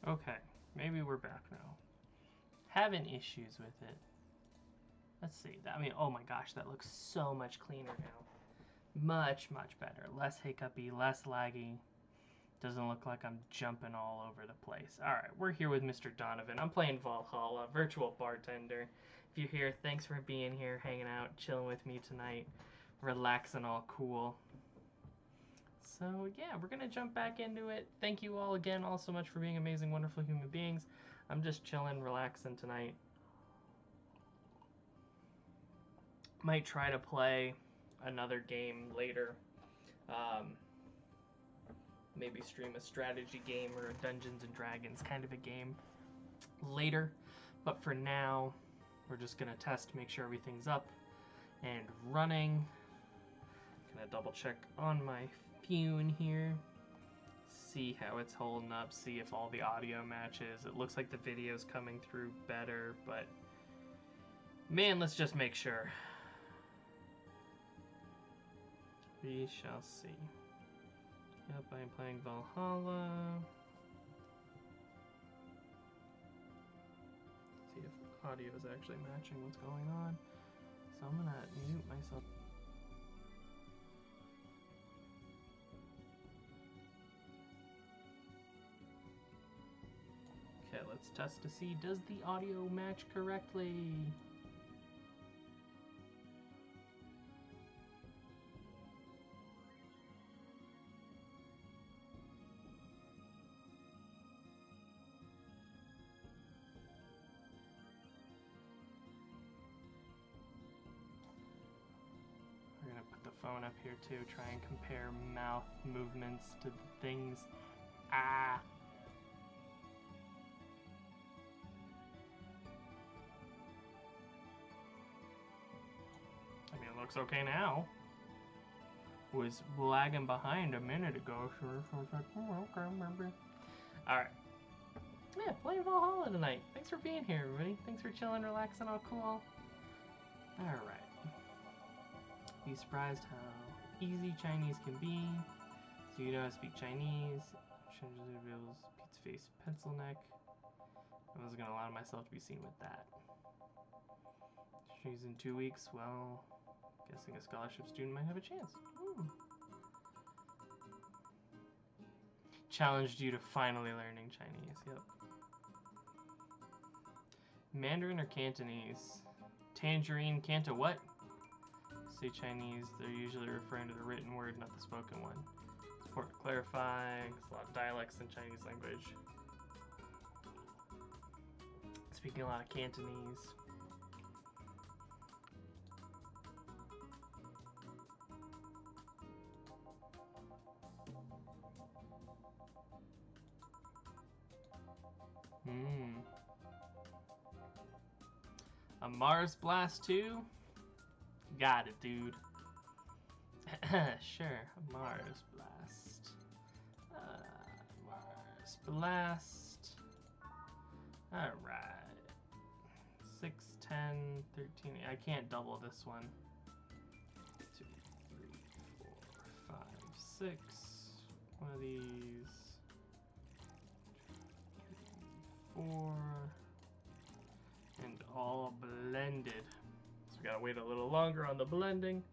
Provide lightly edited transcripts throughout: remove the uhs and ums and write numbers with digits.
Okay, maybe we're back now. Having issues with it. Let's see. I mean, oh my gosh, that looks so much cleaner now. Much, much better. Less hiccupy, less laggy. Doesn't look like I'm jumping all over the place. Alright, we're here with Mr. Donovan. I'm playing Valhalla, virtual bartender. If you're here, thanks for being here, hanging out, chilling with me tonight, relaxing all cool. So yeah, we're gonna jump back into it. Thank you all again all so much for being amazing, wonderful human beings. I'm just chilling, relaxing tonight. Might try to play another game later. Maybe stream a strategy game or a Dungeons and Dragons kind of a game later. But for now, we're just gonna test, make sure everything's up and running. Gonna double check on my phone here, see how it's holding up, see if all the audio matches. It looks like the video's coming through better, but man, let's just make sure. We shall see. Yep, I am playing Valhalla. See if audio is actually matching what's going on. So I'm gonna mute myself. Okay, let's test to see, does the audio match correctly? We're gonna put the phone up here too, try and compare mouth movements to the things. Ah! I mean, it looks okay now. Was lagging behind a minute ago, so I was like, oh, okay, remember. Alright. Yeah, playing Valhalla tonight. Thanks for being here, everybody. Thanks for chilling, relaxing, all cool. Alright. Be surprised how easy Chinese can be. So you know how to speak Chinese. Changes the reveals pizza face, pencil neck. I wasn't gonna allow myself to be seen with that. She's in 2 weeks. Well, guessing a scholarship student might have a chance. Challenged you to finally learning Chinese. Yep. Mandarin or Cantonese? Tangerine, Canto what? Say Chinese, they're usually referring to the written word, not the spoken one. It's important to clarify. There's a lot of dialects in Chinese language. Speaking a lot of Cantonese. A Mars Blast 2? Got it, dude. Sure, a Mars Blast. Mars Blast. Alright. 6, 10, 13. I can't double this one. 2, 3, 4, 5, 6. One of these. 4. And all blended. So we gotta wait a little longer on the blending.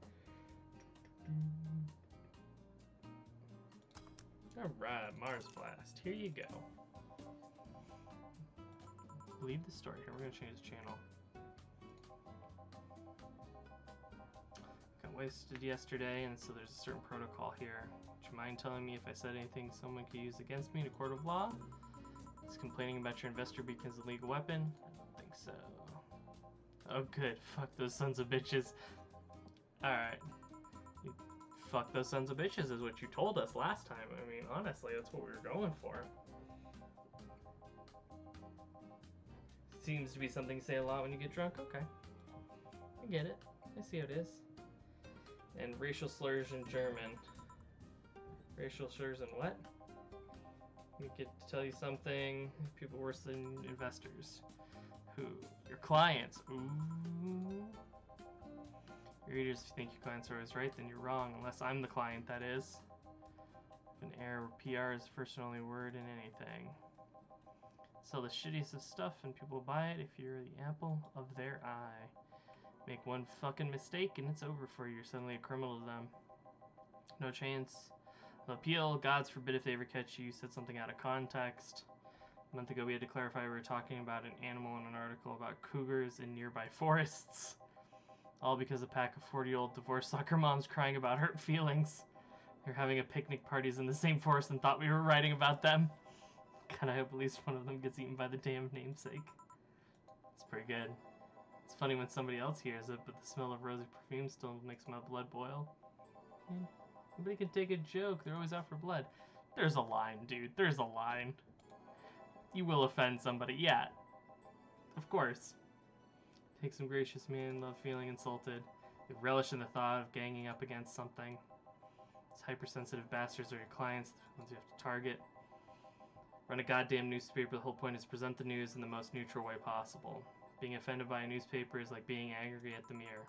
Alright, Mars Blast. Here you go. Believe the story. Here, we're gonna change the channel. Got wasted yesterday, and so there's a certain protocol here. Would you mind telling me if I said anything someone could use against me in a court of law? Is complaining about your investor becomes a legal weapon? I don't think so. Oh good, fuck those sons of bitches. Alright. Fuck those sons of bitches is what you told us last time. I mean, honestly, that's what we were going for. Seems to be something you say a lot when you get drunk. Okay. I get it. I see how it is. And racial slurs in German. Racial slurs in what? We get to tell you something. People worse than investors. Who? Your clients. Ooh. Your readers, if you think your clients are always right, then you're wrong. Unless I'm the client, that is. If an error or PR is the first and only word in anything. Sell the shittiest of stuff and people buy it if you're the apple of their eye. Make one fucking mistake and it's over for you. You're suddenly a criminal to them. No chance of appeal. Gods forbid if they ever catch you. You said something out of context. A month ago we had to clarify we were talking about an animal in an article about cougars in nearby forests. All because a pack of 40-year-old divorced soccer moms crying about hurt feelings. They're having a picnic parties in the same forest and thought we were writing about them. God, I hope at least one of them gets eaten by the damn namesake. It's pretty good. It's funny when somebody else hears it, but the smell of rosy perfume still makes my blood boil. Man, nobody can take a joke. They're always out for blood. There's a line, dude. There's a line. You will offend somebody. Yeah. Of course. Take some gracious man, love feeling insulted. You relish in the thought of ganging up against something. These hypersensitive bastards are your clients, the ones you have to target. Run a goddamn newspaper. The whole point is to present the news in the most neutral way possible. Being offended by a newspaper is like being angry at the mirror.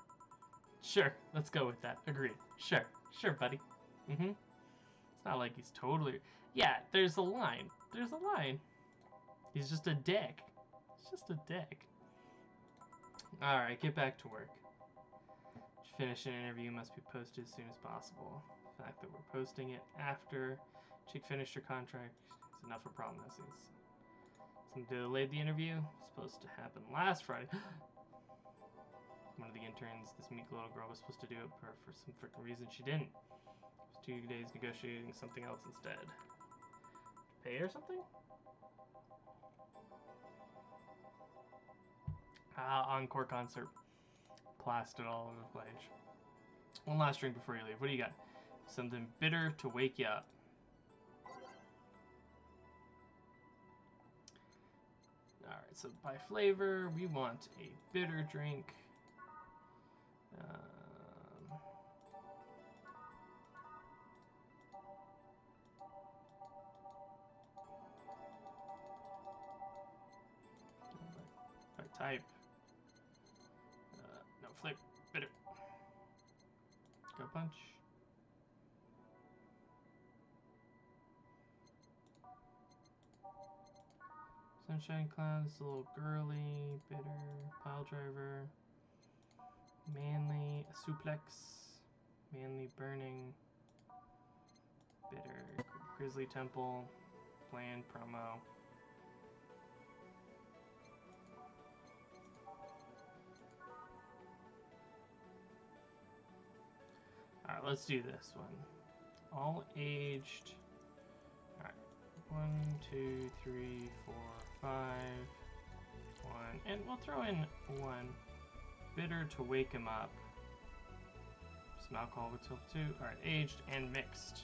Sure, let's go with that. Agreed. Sure, buddy. It's not like he's totally... Yeah, there's a line. There's a line. He's just a dick. He's just a dick. Alright, get back to work. Finish an interview must be posted as soon as possible. The fact that we're posting it after Chick finished her contract is enough of a problem as is. Something delayed the interview. Supposed to happen last Friday. One of the interns, this meek little girl, was supposed to do it, but for some freaking reason she didn't. It was 2 days negotiating something else instead. Pay or something? Encore concert. Plastered all over the page. One last drink before you leave. What do you got? Something bitter to wake you up. Alright, so by flavor, we want a bitter drink. By type. No, flavor. Bitter. Go punch. Sunshine Cloud, this a little girly, bitter, pile driver, manly, suplex, manly burning, bitter, grizzly temple, bland promo. Alright, let's do this one. All aged. Alright. 1, 2, 3, 4, 5. 1. And we'll throw in 1. Bitter to wake him up. Some alcohol with tilt 2. Alright, aged and mixed.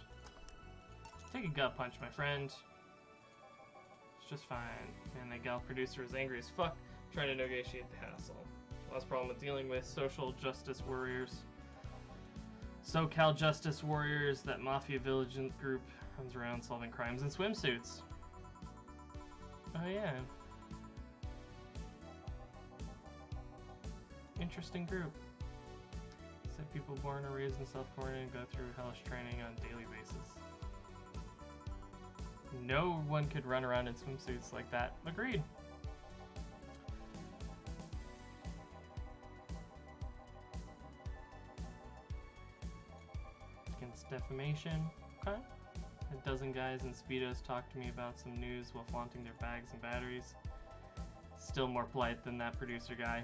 Take a gut punch, my friend. It's just fine. And the gal producer is angry as fuck, trying to negotiate the hassle. Last problem with dealing with social justice warriors. SoCal Justice Warriors, that mafia vigilant group, runs around solving crimes in swimsuits. Oh yeah. Interesting group. Said people born or raised in South Korea and go through hellish training on a daily basis. No one could run around in swimsuits like that. Agreed. Defamation. Okay. A dozen guys in Speedos talked to me about some news while flaunting their bags and batteries. Still more polite than that producer guy.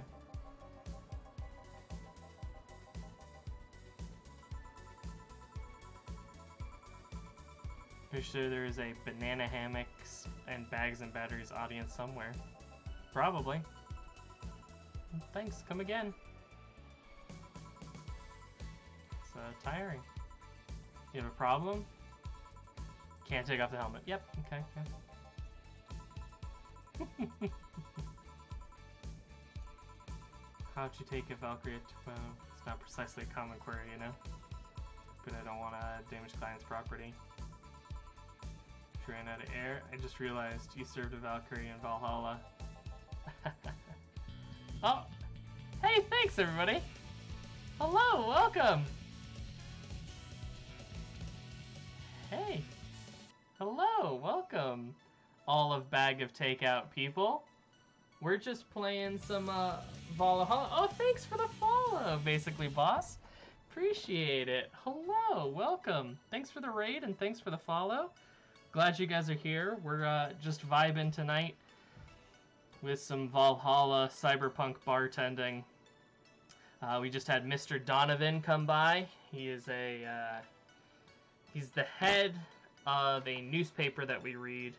Pretty sure there is a banana hammocks and bags and batteries audience somewhere. Probably. Thanks, come again. It's tiring. You have a problem? Can't take off the helmet. Yep, okay. How'd you take a Valkyrie at 2.0? It's not precisely a common query, you know? But I don't want to damage client's property. She ran out of air. I just realized you served a Valkyrie in Valhalla. Oh! Hey, thanks everybody! Hello, welcome! Hey! Hello, welcome! olive bag of takeout, people. We're just playing some Valhalla. Oh, thanks for the follow, basically, boss. Appreciate it. Hello, welcome. Thanks for the raid and thanks for the follow. Glad you guys are here. We're just vibing tonight with some Valhalla Cyberpunk bartending. We just had Mr. Donovan come by. He is he's the head of a newspaper that we read.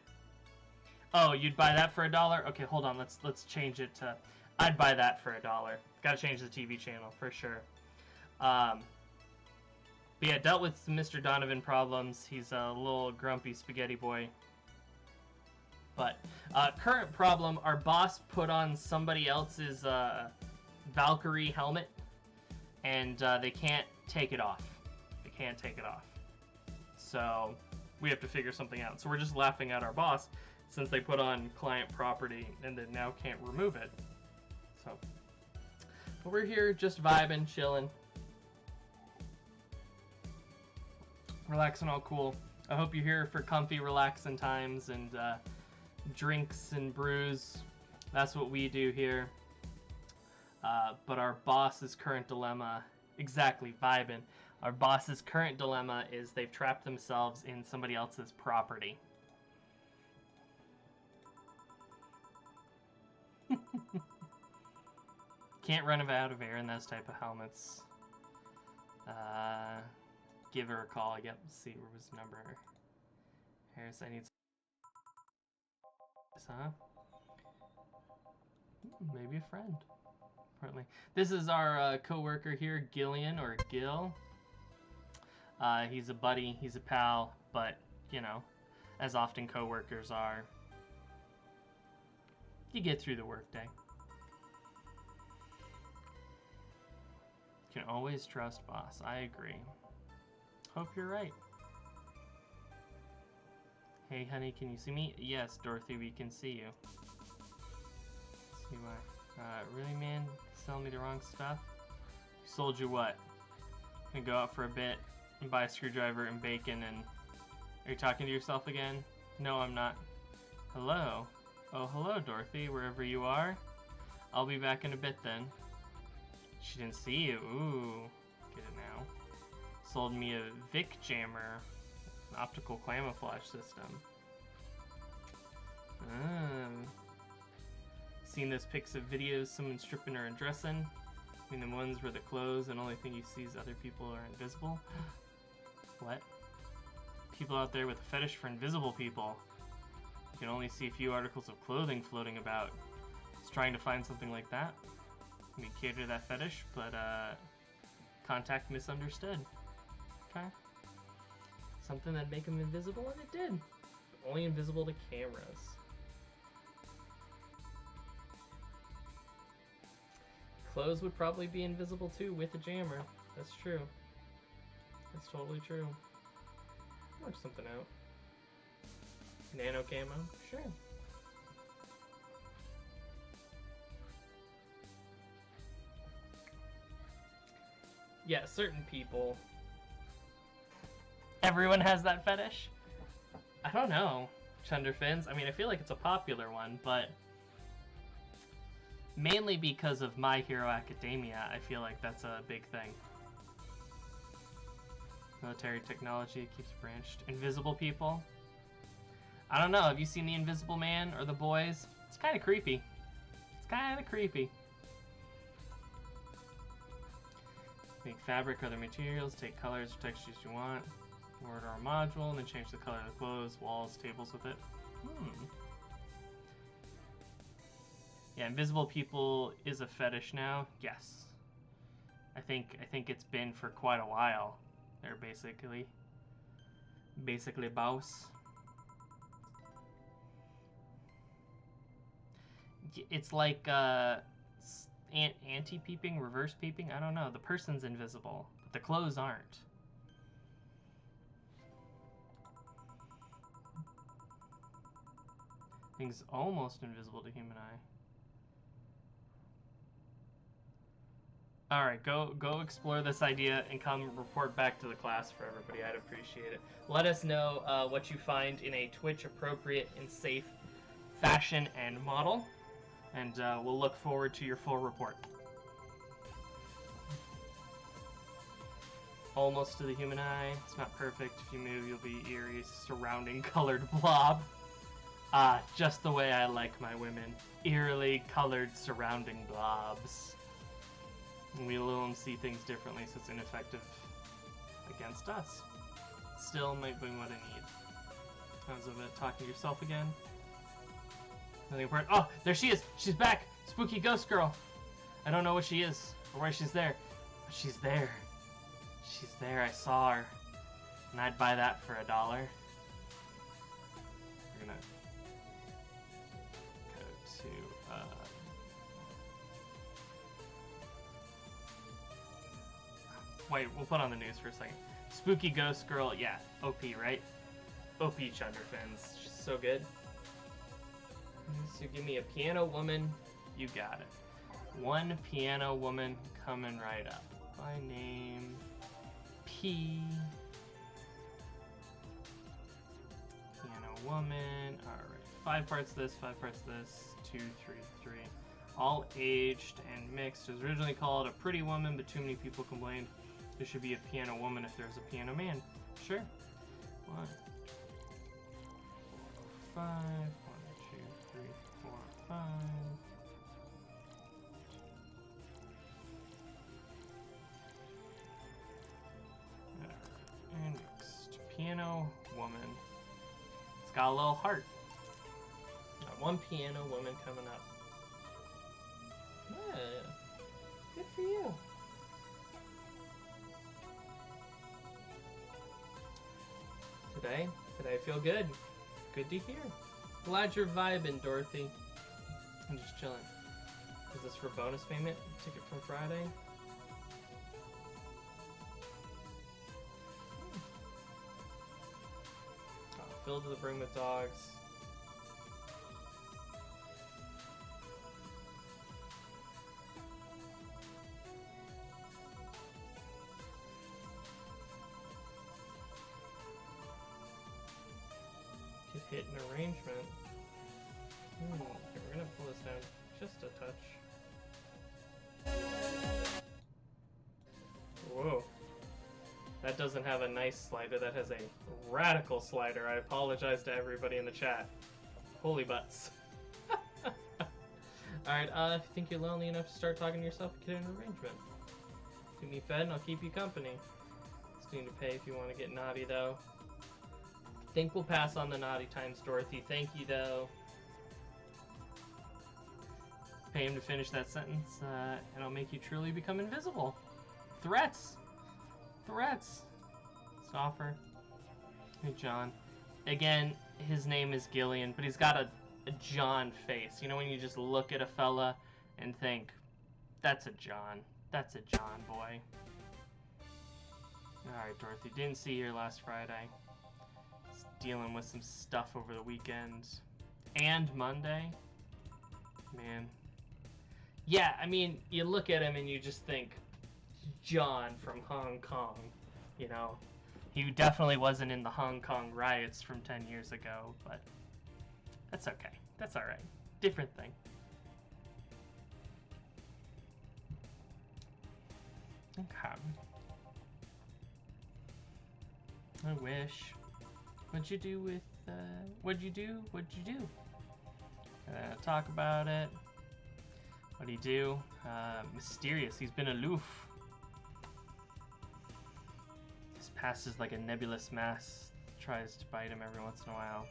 Oh, you'd buy that for $1? Okay, hold on. Let's change it to. I'd buy that for $1. Got to change the TV channel for sure. But yeah, dealt with some Mr. Donovan problems. He's a little grumpy spaghetti boy. But current problem: our boss put on somebody else's Valkyrie helmet, and they can't take it off. They can't take it off. So we have to figure something out. So we're just laughing at our boss, since they put on client property and then now can't remove it. So, but we're here just vibing, chilling, relaxing, all cool. I hope you're here for comfy, relaxing times and drinks and brews. That's what we do here. But our boss's current dilemma, exactly, vibing. Our boss's current dilemma is they've trapped themselves in somebody else's property. Can't run out of air in those type of helmets. Give her a call. Yep, see where was the number. Harris, I need huh? Maybe a friend. Apparently. This is our co-worker here, Gillian, or Gil. He's a buddy, he's a pal, but, you know, as often co-workers are, you get through the workday. Can always trust boss. I agree. Hope you're right. Hey, honey, can you see me? Yes, Dorothy, we can see you. Let's see why. Really, man? Selling me the wrong stuff? Sold you what? Gonna go out for a bit and buy a screwdriver and bacon and... Are you talking to yourself again? No, I'm not. Hello? Oh, hello, Dorothy, wherever you are. I'll be back in a bit then. She didn't see you. Ooh. Get it now. Sold me a Vic jammer. An optical camouflage system. Seen those pics of videos someone stripping or undressing? I mean the ones where the clothes and only thing you see is other people are invisible? What? People out there with a fetish for invisible people. You can only see a few articles of clothing floating about. Just trying to find something like that. We cater to that fetish, but contact misunderstood. Okay. Something that'd make them invisible, and it did. Only invisible to cameras. Clothes would probably be invisible too with a jammer. That's true. That's totally true. Work something out. Nano camo? Sure. Yeah, certain people. Everyone has that fetish? I don't know. Chunderfins. I mean, I feel like it's a popular one, but mainly because of My Hero Academia, I feel like that's a big thing. Military technology keeps branched. Invisible people? I don't know. Have you seen The Invisible Man or The Boys? It's kind of creepy. It's kind of creepy. Make fabric, other materials, take colors or textures you want. Order a module, and then change the color of the clothes, walls, tables with it. Yeah, invisible people is a fetish now. Yes. I think it's been for quite a while. They're basically boss. It's like anti-peeping, reverse peeping. I don't know. The person's invisible, but the clothes aren't. Things almost invisible to human eye. Alright, go explore this idea and come report back to the class for everybody. I'd appreciate it. Let us know what you find in a Twitch appropriate and safe fashion and model, and we'll look forward to your full report. Almost to the human eye. It's not perfect. If you move, you'll be eerie, surrounding colored blob. Ah, just the way I like my women. Eerily colored surrounding blobs. And we let them see things differently, so it's ineffective against us. Still might be what I need. How's of it talking to yourself again? Nothing important. Oh, there she is! She's back! Spooky ghost girl! I don't know what she is, or why she's there. But she's there. She's there, I saw her. And I'd buy that for $1. We're gonna go to, wait, we'll put on the news for a second. Spooky ghost girl, yeah, OP, right? OP Chunderfins, she's so good. So give me a piano woman, you got it. One piano woman coming right up. By name... P. Piano woman. Alright. 5 parts this, 5 parts this. 2, 3, 3. All aged and mixed. It was originally called a pretty woman, but too many people complained there should be a piano woman if there's a piano man. Sure. 1, 4, 5. 1, 2, 3, 4, 5. And next, piano woman. It's got a little heart. Got one piano woman coming up. Yeah, good for you. Today I feel good. Good to hear. Glad you're vibing, Dorothy. I'm just chilling. Is this for bonus payment? Ticket from Friday? Filled to the brim with dogs. Could hit an arrangement. Okay, we're gonna pull this down just a touch. Whoa. That doesn't have a nice slider, that has a radical slider. I apologize to everybody in the chat. Holy butts. Alright, if you think you're lonely enough to start talking to yourself, get an arrangement. Keep me fed and I'll keep you company. Still need to pay if you want to get naughty, though. Think we'll pass on the naughty times, Dorothy. Thank you, though. Pay him to finish that sentence, and I'll make you truly become invisible. Threats! Threats! Let's offer. Hey, John. Again, his name is Gillian, but he's got a John face. You know when you just look at a fella and think, that's a John. That's a John boy. Alright, Dorothy. Didn't see you here last Friday. Was dealing with some stuff over the weekend. And Monday. Man. Yeah, I mean, you look at him and you just think, John from Hong Kong, you know. He definitely wasn't in the Hong Kong riots from 10 years ago, but that's okay. That's alright. Different thing. Okay. I wish. What'd you do with, what'd you do? Talk about it. What'd he do? Mysterious. He's been aloof. His past is like a nebulous mass. Tries to bite him every once in a while.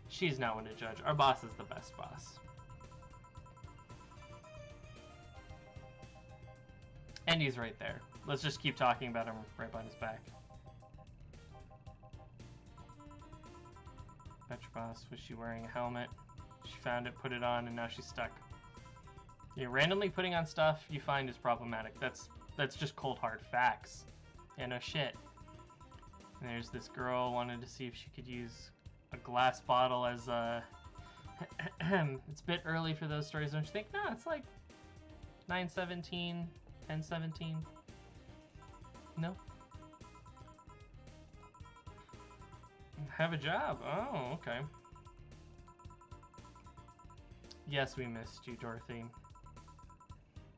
She's not one to judge. Our boss is the best boss. And he's right there. Let's just keep talking about him right behind his back. Bet your boss was she wearing a helmet. She found it, put it on, and now she's stuck. Yeah, randomly putting on stuff you find is problematic. That's just cold hard facts. Yeah, no shit. And there's this girl wanted to see if she could use a glass bottle as a... It's a bit early for those stories, don't you think? No, it's like 9:17, 10:17. No. Have a job. Oh, okay. Yes, we missed you, Dorothy.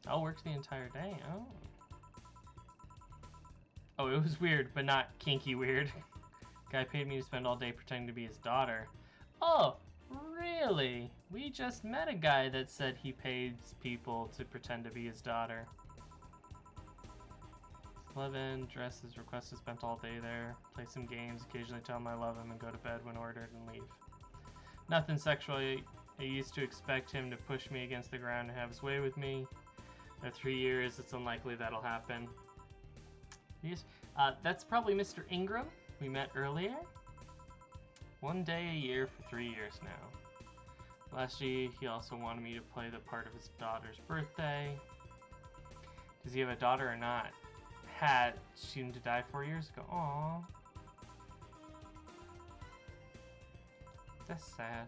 Oh, works the entire day. Oh. Oh, it was weird, but not kinky weird. Guy paid me to spend all day pretending to be his daughter. Oh, really? We just met a guy that said he pays people to pretend to be his daughter. 11, dresses, requested, spent all day there. Play some games, occasionally tell him I love him and go to bed when ordered and leave. Nothing sexual. I used to expect him to push me against the ground and have his way with me. At 3 years, it's unlikely that'll happen. That's probably Mr. Ingram we met earlier. 1 day a year for 3 years now. Last year, he also wanted me to play the part of his daughter's birthday. Does he have a daughter or not? Had. She didn't die 4 years ago. Aww. That's sad.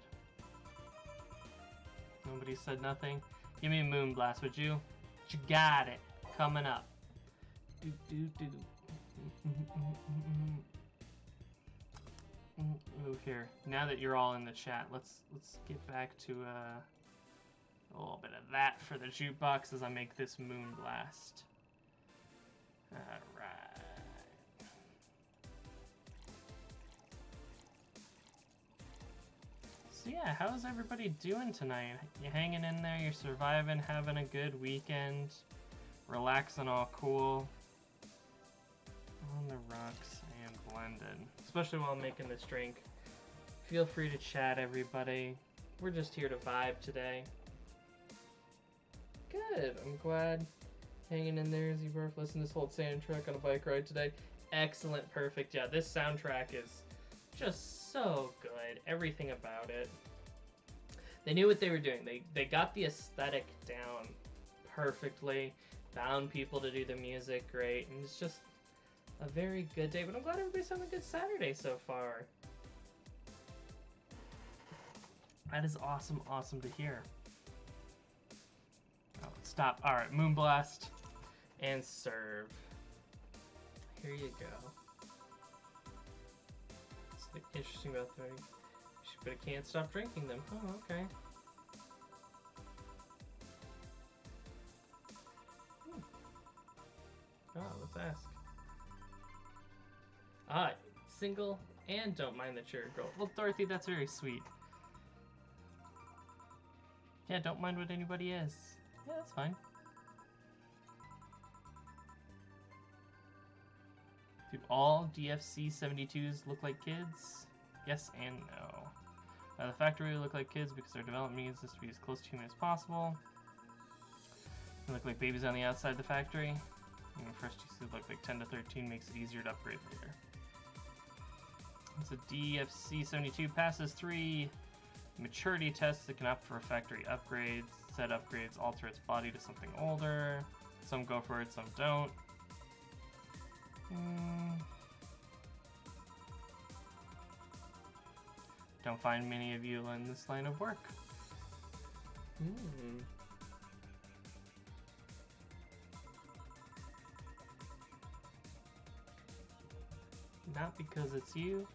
Nobody said nothing. Give me a moon blast, would you? You got it. Coming up. Do do do. Move here. Now that you're all in the chat, let's get back to a little bit of that for the jukebox as I make this moon blast. All right. So yeah, how's everybody doing tonight? You hanging in there? You're surviving, having a good weekend, relaxing, all cool. On the rocks and blended, especially while I'm making this drink. Feel free to chat, everybody. We're just here to vibe today. Good. I'm glad. Hanging in there as you both listen to this whole soundtrack on a bike ride today. Excellent. Perfect. Yeah, this soundtrack is just so good. Everything about it. They knew what they were doing. They got the aesthetic down perfectly. Found people to do the music great. And it's just a very good day. But I'm glad everybody's having a good Saturday so far. That is awesome. Awesome to hear. Oh, stop. All right. Moonblast. And serve. Here you go. It's interesting about the, but I can't stop drinking them. Oh, okay. Oh, let's ask. Ah, single and don't mind the cherry girl. Well, Dorothy, that's very sweet. Yeah, don't mind what anybody is. Yeah, that's fine. Do all DFC 72s look like kids? Yes and no. The factory look like kids because their development needs us to be as close to human as possible. They look like babies on the outside of the factory. And first you look like 10 to 13 makes it easier to upgrade later. So DFC 72 passes 3 maturity tests that can opt for factory upgrades. Set upgrades alter its body to something older. Some go for it, some don't. Don't find many of you in this line of work. Not because it's you,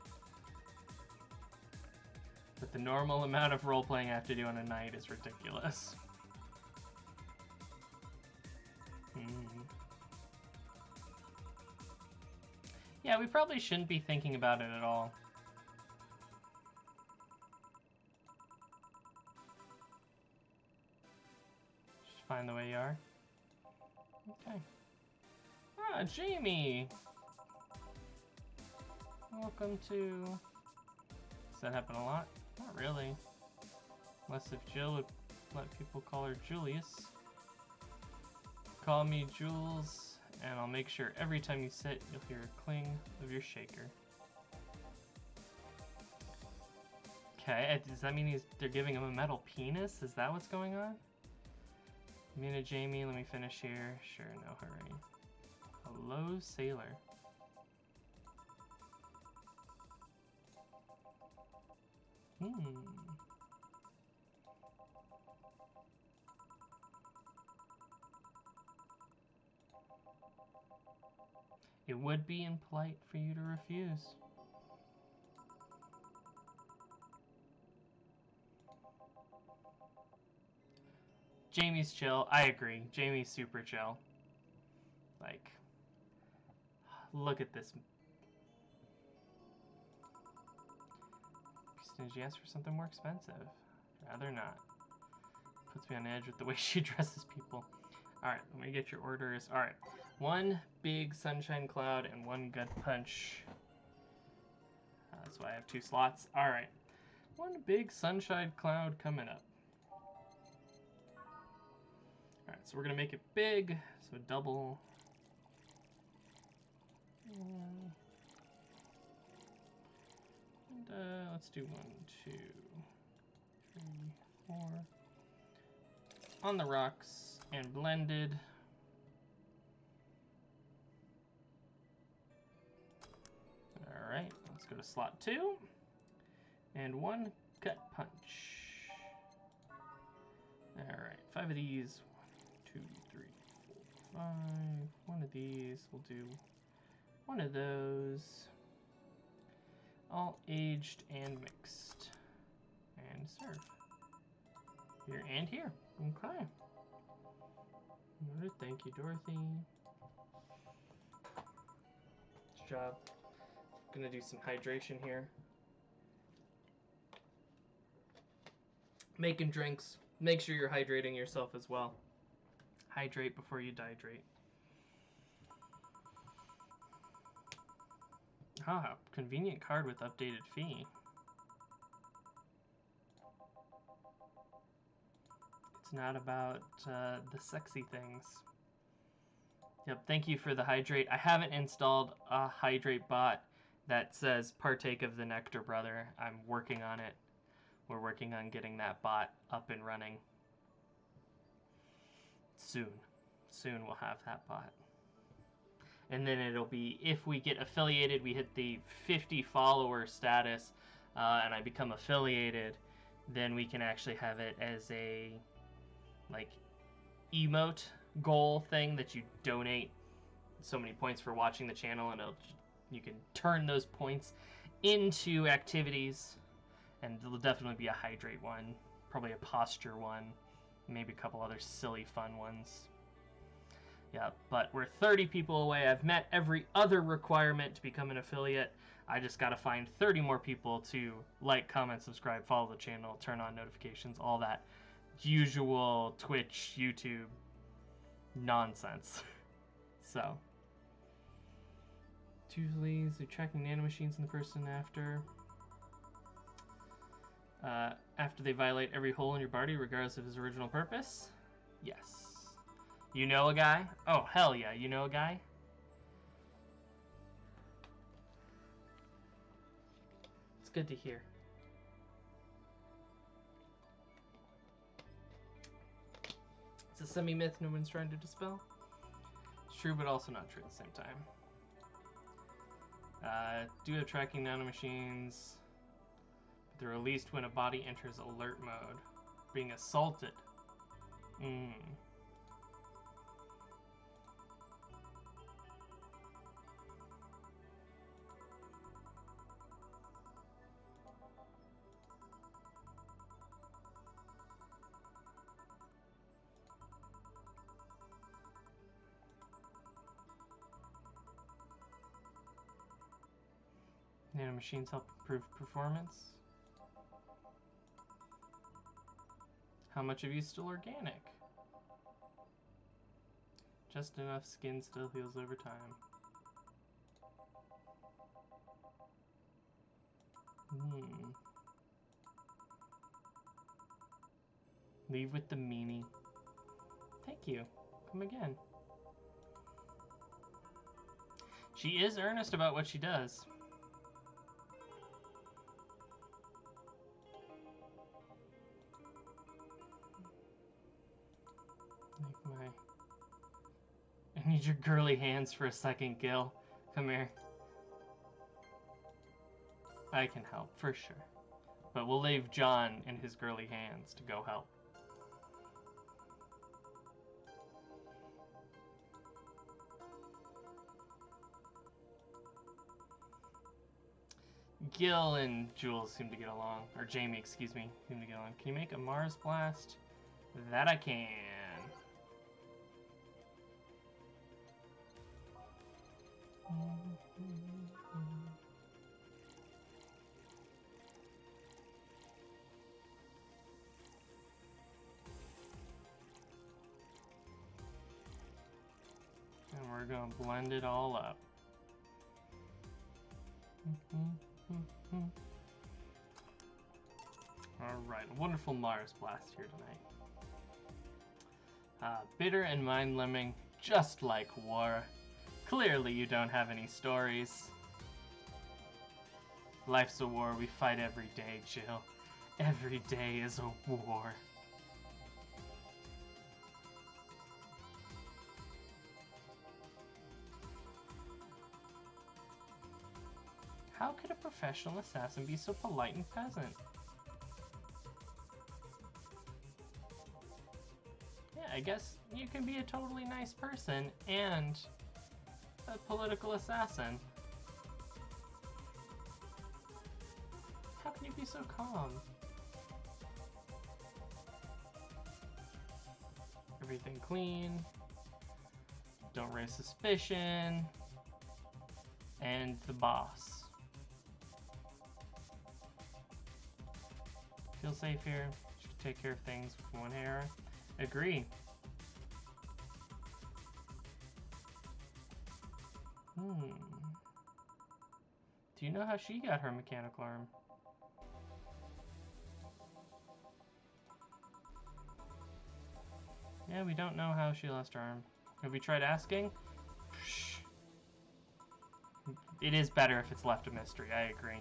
but the normal amount of role-playing I have to do on a night is ridiculous. Yeah, we probably shouldn't be thinking about it at all. Just find the way you are. Okay. Ah, Jamie! Welcome to... Does that happen a lot? Not really. Unless if Jill would let people call her Julius. Call me Jules, and I'll make sure every time you sit, you'll hear a cling of your shaker. Okay, does that mean they're giving him a metal penis? Is that what's going on? Mina, Jamie, let me finish here. Sure, no hurry. Hello, sailor. It would be impolite for you to refuse. Jamie's chill. I agree. Jamie's super chill. Like, look at this. Did she ask for something more expensive? Rather not. Puts me on edge with the way she addresses people. Alright, let me get your orders. Alright, one big sunshine cloud and one gut punch. That's why I have 2 slots. Alright, one big sunshine cloud coming up. Alright, so we're going to make it big, so double. And let's do 1, 2, 3, 4. On the rocks and blended. Alright, let's go to slot 2. And 1 gut punch. Alright, 5 of these. 1, 2, 3, 4, 5. 1 of these. We'll do 1 of those. All aged and mixed. And serve. Here and here. Okay. Thank you, Dorothy. Good job. Gonna do some hydration here. Making drinks. Make sure you're hydrating yourself as well. Hydrate before you dihydrate. Ah, convenient card with updated fee. It's not about the sexy things. Yep, thank you for the hydrate. I haven't installed a hydrate bot that says partake of the nectar, brother. I'm working on it. We're working on getting that bot up and running. Soon. Soon we'll have that bot. And then it'll be, if we get affiliated, we hit the 50 follower status, and I become affiliated, then we can actually have it as a, like, emote goal thing that you donate so many points for watching the channel, and you can turn those points into activities. And there'll definitely be a hydrate one, probably a posture one, maybe a couple other silly fun ones. Yeah, but we're 30 people away. I've met every other requirement to become an affiliate. I just gotta find 30 more people to like, comment, subscribe, follow the channel, turn on notifications, all that usual Twitch, YouTube nonsense. So, usually, so tracking nanomachines in the first and after. After they violate every hole in your body, regardless of his original purpose? Yes. You know a guy? Oh, hell yeah, you know a guy? It's good to hear. It's a semi-myth no one's trying to dispel. It's true, but also not true at the same time. Do have tracking nanomachines. They're released when a body enters alert mode. Being assaulted. Nanomachines help improve performance. How much of you is still organic? Just enough skin still heals over time. Leave with the meanie. Thank you. Come again. She is earnest about what she does. I need your girly hands for a second, Gil. Come here. I can help, for sure. But we'll leave John and his girly hands to go help. Gil and Jules seem to get along. Or Jamie, excuse me, seem to get along. Can you make a Mars Blast? That I can. And we're going to blend it all up. Alright, a wonderful Mars Blast here tonight. Bitter and mind-numbing, just like war. Clearly you don't have any stories. Life's a war we fight every day, Jill. Every day is a war. How could a professional assassin be so polite and pleasant? Yeah, I guess you can be a totally nice person and a political assassin. How can you be so calm? Everything clean. Don't raise suspicion. And the boss. Feel safe here. Should take care of things with one hair. Agree. Do you know how she got her mechanical arm? Yeah, we don't know how she lost her arm. Have we tried asking? Shh. It is better if it's left a mystery, I agree.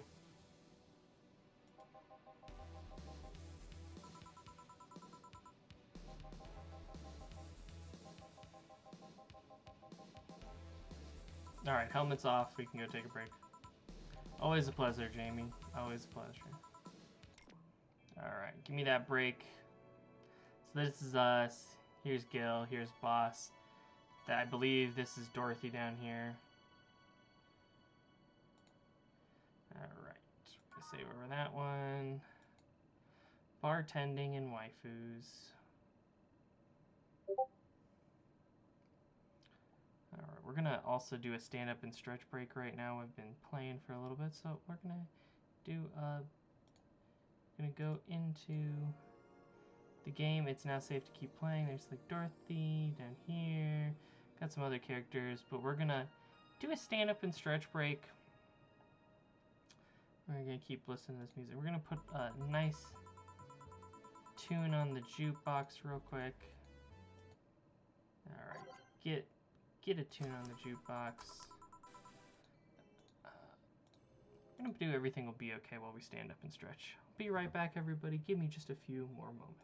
Alright, helmet's off. We can go take a break. Always a pleasure, Jamie. Always a pleasure. Alright, give me that break. So this is us. Here's Gil. Here's Boss. I believe this is Dorothy down here. Alright. Save over that one. Bartending and waifus. Alright, we're gonna also do a stand-up and stretch break right now. We've been playing for a little bit, so we're gonna do gonna go into the game. It's now safe to keep playing. There's like Dorothy down here. Got some other characters, but we're gonna do a stand-up and stretch break. We're gonna keep listening to this music. We're gonna put a nice tune on the jukebox real quick. Alright, get a tune on the jukebox. We're gonna do Everything Will Be Okay while we stand up and stretch. Be right back, everybody. Give me just a few more moments.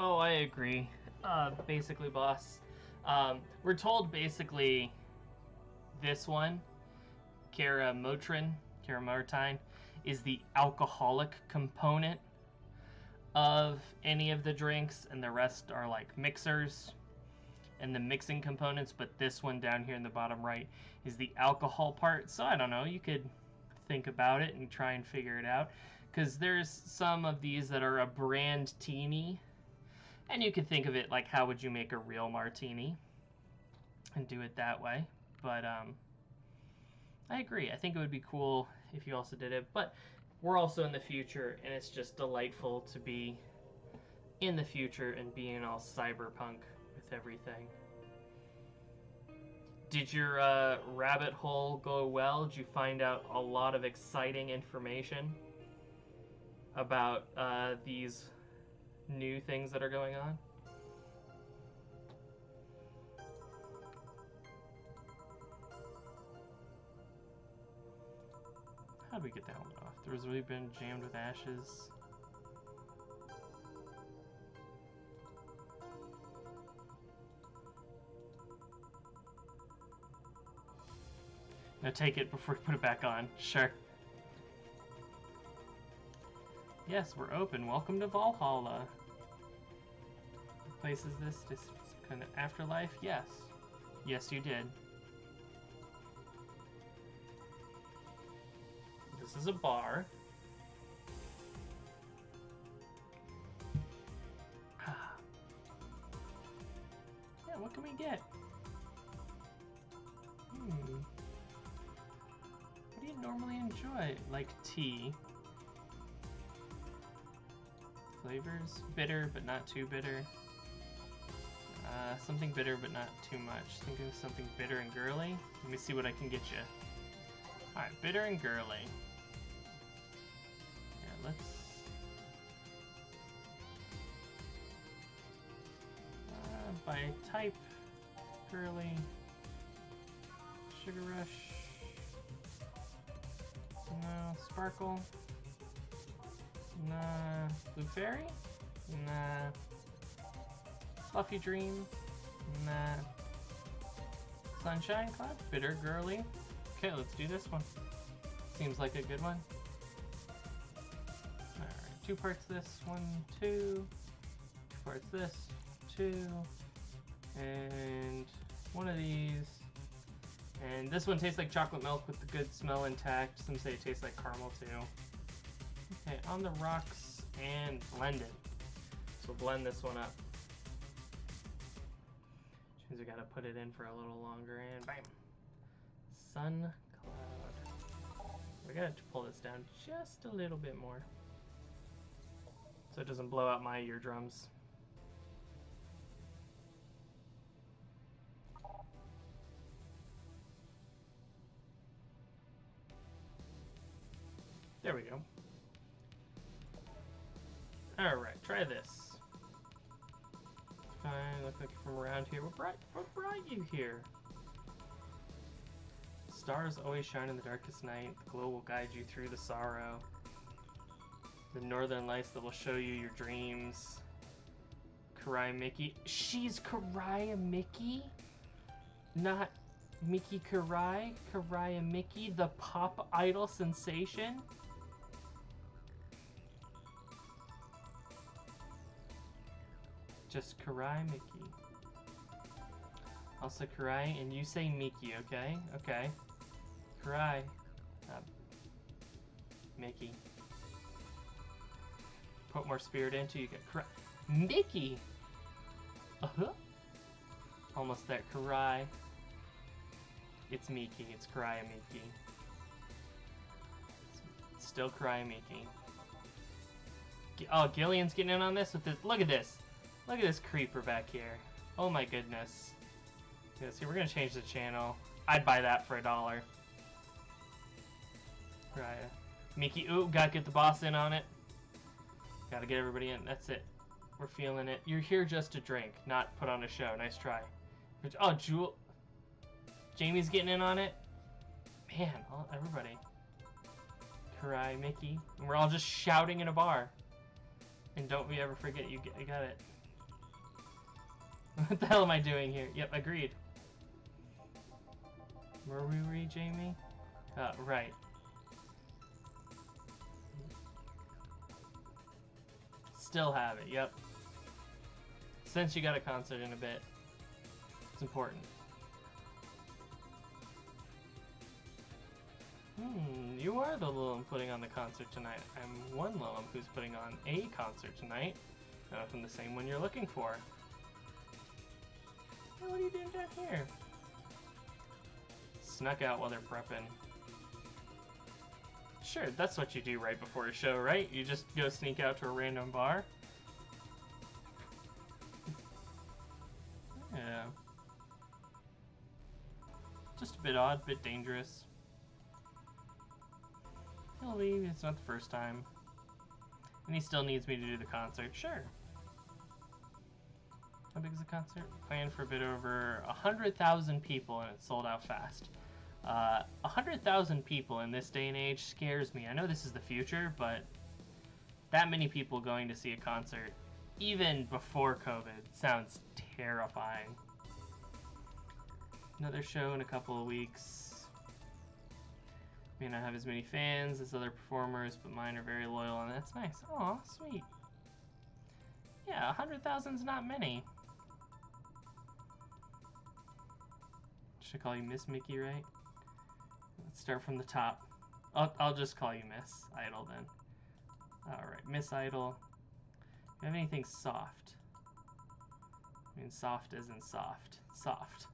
Oh, I agree. Basically, boss, We're told basically this one, Caramotrin, is the alcoholic component of any of the drinks, and the rest are like mixers and the mixing components, but this one down here in the bottom right is the alcohol part. So I don't know, you could think about it and try and figure it out, because there's some of these that are a brand teeny, and you could think of it like, how would you make a real martini, and do it that way. But I agree, I think it would be cool if you also did it, but we're also in the future, and it's just delightful to be in the future and being all cyberpunk with everything. Did your rabbit hole go well? Did you find out a lot of exciting information about these new things that are going on? How'd we get that one off? There was really been jammed with ashes. Now take it before we put it back on. Sure. Yes, we're open. Welcome to Valhalla. What place is this? This kind of afterlife? Yes. Yes, you did. This is a bar. Yeah, what can we get? What do you normally enjoy? Like tea. Flavors? Bitter, but not too bitter. Something bitter, but not too much. Think of something bitter and girly. Let me see what I can get you. Alright, bitter and girly. Yeah, let's... by type, girly, sugar rush, no, sparkle, nah, blue fairy, nah, fluffy dream, nah, sunshine cloud, bitter, girly. Okay, let's do this one. Seems like a good one. Alright, 2 parts this, 1, 2, 2 parts this, 2, and 1 of these. And this one tastes like chocolate milk with the good smell intact. Some say it tastes like caramel too. Okay, on the rocks and blend it. So blend this one up. Which means we gotta put it in for a little longer, and bam! Sun cloud. We gotta pull this down just a little bit more so it doesn't blow out my eardrums. There we go. Alright, try this. Fine, look like you're from around here. What brought you here? Stars always shine in the darkest night. The glow will guide you through the sorrow. The northern lights that will show you your dreams. Karai Mickey. She's Karai Mickey? Not Mickey Karai? Karai Mickey, the pop idol sensation? Just Karai Mickey. I'll say Karai and you say Mickey, okay? Okay. Karai. Mickey. Put more spirit into you get Karai. Mickey! Uh-huh. Almost there. Karai. It's Mickey. It's Karai Mickey. Still Karai Mickey. Oh, Gillian's getting in on this with this. Look at this. Look at this creeper back here. Oh my goodness. Yeah, see, we're gonna change the channel. I'd buy that for $1. Right. Mickey, ooh, gotta get the boss in on it. Gotta get everybody in. That's it. We're feeling it. You're here just to drink, not put on a show. Nice try. Oh, Jewel. Jamie's getting in on it. Man, everybody. Karai, Mickey. And we're all just shouting in a bar. And don't we ever forget you got it. What the hell am I doing here? Yep, agreed. Where were we, Jamie? Right. Still have it, yep. Since you got a concert in a bit, it's important. You are the Lilum putting on the concert tonight. I'm one Lilum who's putting on a concert tonight. Not from the same one you're looking for. Hey, what are you doing down here? Snuck out while they're prepping. Sure, that's what you do right before a show, right? You just go sneak out to a random bar. Yeah. Just a bit odd, bit dangerous. He'll leave, it's not the first time. And he still needs me to do the concert, sure. How big is the concert? Planned for a bit over 100,000 people, and it sold out fast. 100,000 people in this day and age scares me. I know this is the future, but that many people going to see a concert, even before COVID, sounds terrifying. Another show in a couple of weeks. May not have as many fans as other performers, but mine are very loyal, and that's nice. Aw, sweet. Yeah, 100,000's not many. Should I call you Miss Mickey, right? Let's start from the top. I'll just call you Miss Idol then. Alright, Miss Idol. Do you have anything soft? I mean soft as in soft. Soft.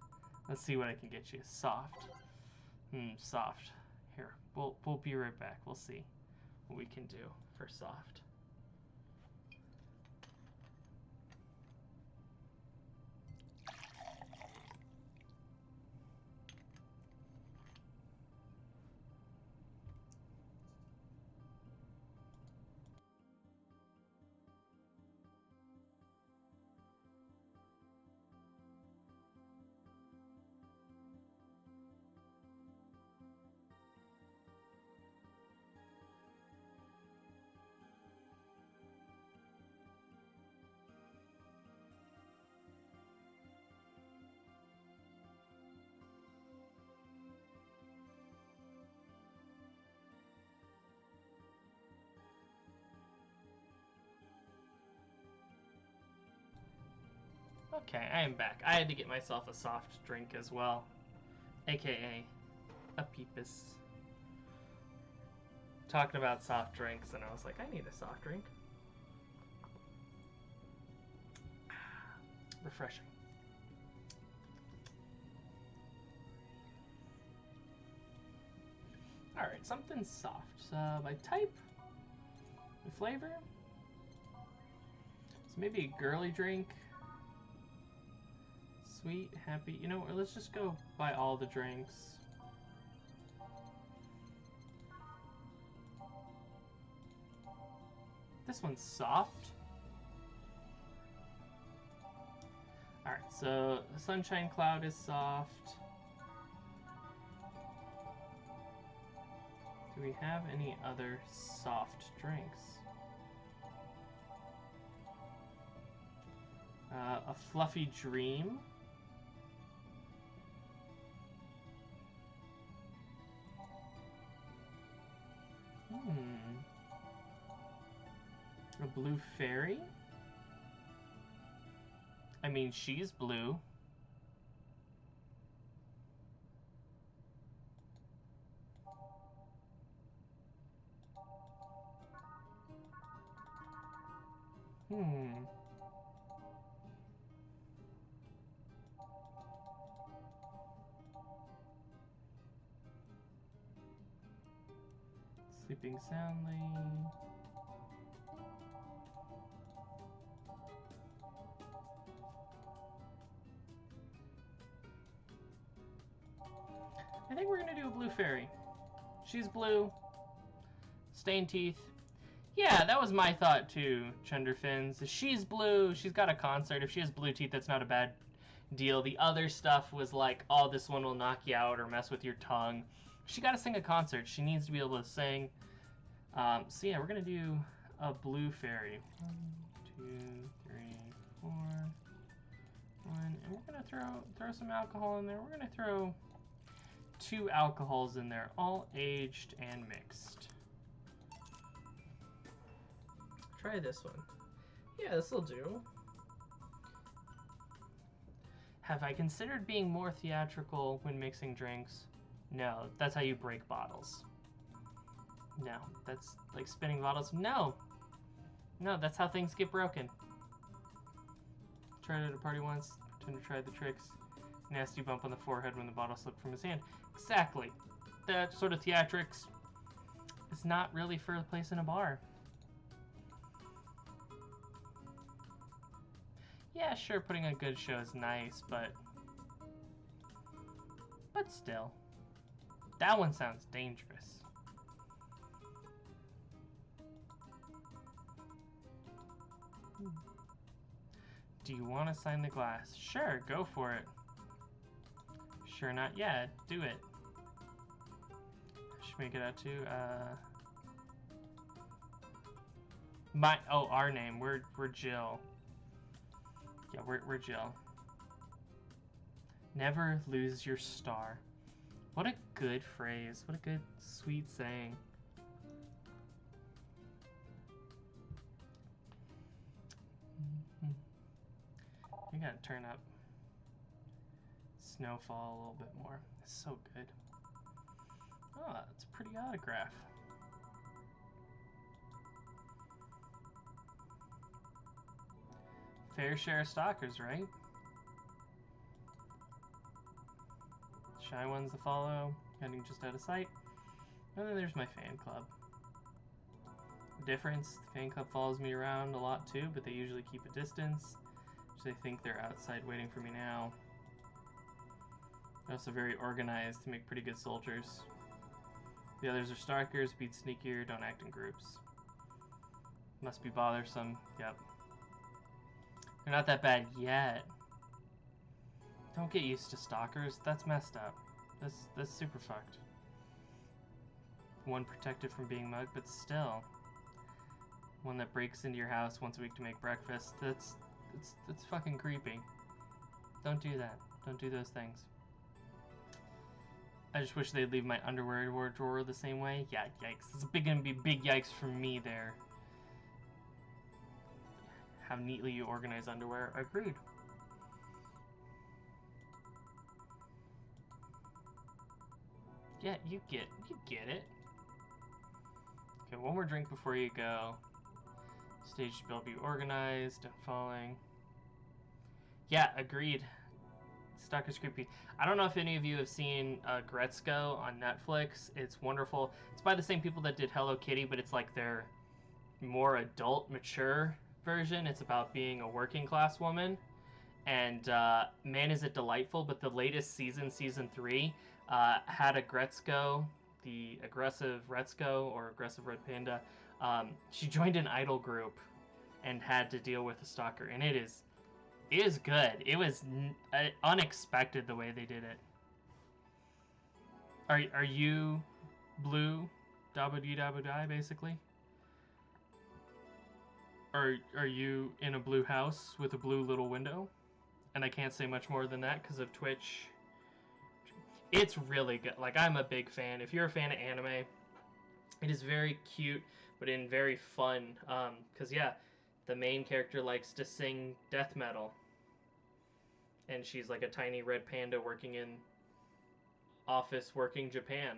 Let's see what I can get you. Soft. Soft. Here, we'll be right back. We'll see what we can do for soft. Okay, I am back. I had to get myself a soft drink as well, aka a Peepus. Talking about soft drinks, and I was like, I need a soft drink. Refreshing. Alright, something soft. By type, by flavor. So maybe a girly drink. Sweet, happy, you know, or let's just go by all the drinks. This one's soft. Alright, so the Sunshine Cloud is soft. Do we have any other soft drinks? A Fluffy Dream. A Blue Fairy? I mean, she's blue. Sleeping soundly. I think we're gonna do a Blue Fairy. She's blue. Stained teeth. Yeah, that was my thought too, Chunderfins. She's blue. She's got a concert. If she has blue teeth, that's not a bad deal. The other stuff was like, oh, this one will knock you out or mess with your tongue. She got to sing a concert. She needs to be able to sing. So yeah, we're gonna do a Blue Fairy. 1, 2, 3, 4. 1, And we're gonna throw some alcohol in there. We're gonna throw 2 alcohols in there, all aged and mixed. Try this one. Yeah, this'll do. Have I considered being more theatrical when mixing drinks? No, that's how you break bottles. No, that's like spinning bottles. No, that's how things get broken. Tried it at a party once, pretend to try the tricks. Nasty bump on the forehead when the bottle slipped from his hand. Exactly. That sort of theatrics is not really for a place in a bar. Yeah, sure, putting on a good show is nice, but still. That one sounds dangerous. Do you want to sign the glass? Sure, go for it. Sure, not yet. Do it. I should make it out too. Our name. We're Jill. Yeah, we're Jill. Never lose your star. What a good phrase. What a good, sweet saying. We gotta turn up Snowfall a little bit more. It's so good. Oh, it's a pretty autograph. Fair share of stalkers, right? Shy ones to follow, heading just out of sight. And then there's my fan club. The difference, the fan club follows me around a lot too, but they usually keep a distance. So they think they're outside waiting for me now. They're also very organized to make pretty good soldiers. The others are stalkers, beat sneakier, don't act in groups. Must be bothersome, yep. They're not that bad yet. Don't get used to stalkers, that's messed up. That's super fucked. One protected from being mugged, but still. One that breaks into your house once a week to make breakfast, that's fucking creepy. Don't do that. Don't do those things. I just wish they'd leave my underwear drawer the same way. Yeah, yikes. It's gonna be big yikes from me there. How neatly you organize underwear. Agreed. Yeah, you get it. Okay, one more drink before you go. Stage should be organized and falling. Yeah, agreed. Stalker's creepy. I don't know if any of you have seen Gretzko on Netflix. It's wonderful. It's by the same people that did Hello Kitty, but it's like their more adult, mature version. It's about being a working class woman. And man, is it delightful. But the latest season, season 3, had a Gretzko, the aggressive Retzko, or aggressive red panda. She joined an idol group and had to deal with a stalker. And it is good. It was unexpected the way they did it. Are you blue? Dabba dee dabba die, basically? Are you in a blue house with a blue little window? And I can't say much more than that because of Twitch. It's really good. Like, I'm a big fan. If you're a fan of anime, it is very cute, but in very fun. Because, yeah, the main character likes to sing death metal. And she's like a tiny red panda working in office working Japan.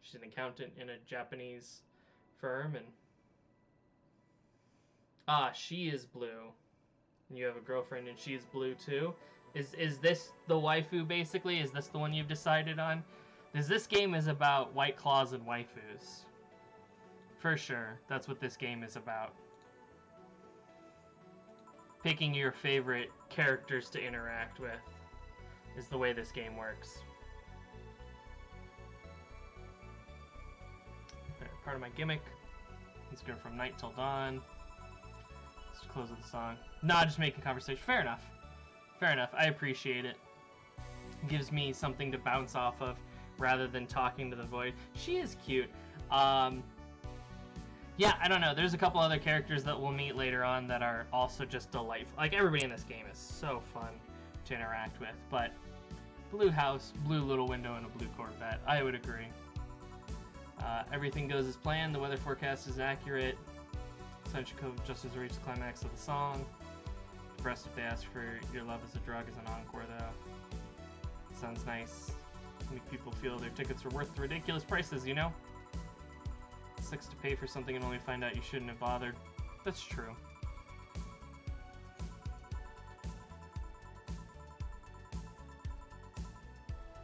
She's an accountant in a Japanese firm, and she is blue. And you have a girlfriend and she is blue too. Is this the waifu basically? Is this the one you've decided on? Because this game is about white claws and waifus. For sure. That's what this game is about. Picking your favorite characters to interact with is the way this game works. Part of my gimmick. Let's go from night till dawn. Let's close with the song. Nah, just making conversation. Fair enough. Fair enough. I appreciate it. It gives me something to bounce off of rather than talking to the void. She is cute. Yeah, I don't know. There's a couple other characters that we'll meet later on that are also just delightful. Like, everybody in this game is so fun to interact with. But blue house, blue little window, and a blue Corvette. I would agree. Everything goes as planned. The weather forecast is accurate. Sunshine just as reached the climax of the song. Depressed if they ask for Your Love is a Drug as an encore, though. Sounds nice. Make people feel their tickets are worth ridiculous prices, you know? It sucks to pay for something and only find out you shouldn't have bothered. That's true.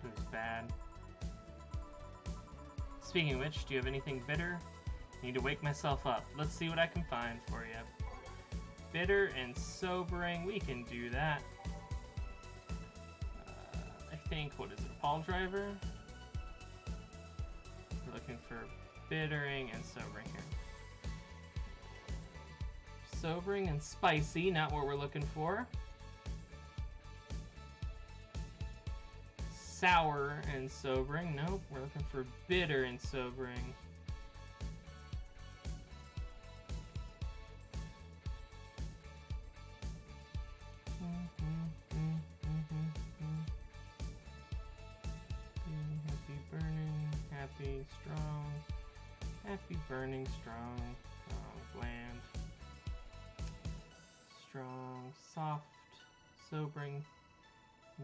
It was bad. Speaking of which, do you have anything bitter? I need to wake myself up. Let's see what I can find for you. Bitter and sobering, we can do that. I think, what is it, a Paul driver? We're looking for bittering and sobering here. Sobering and spicy, not what we're looking for. Sour and sobering, nope, we're looking for bitter and sobering. Happy burning, happy strong, happy burning strong, bland, strong, soft, sobering,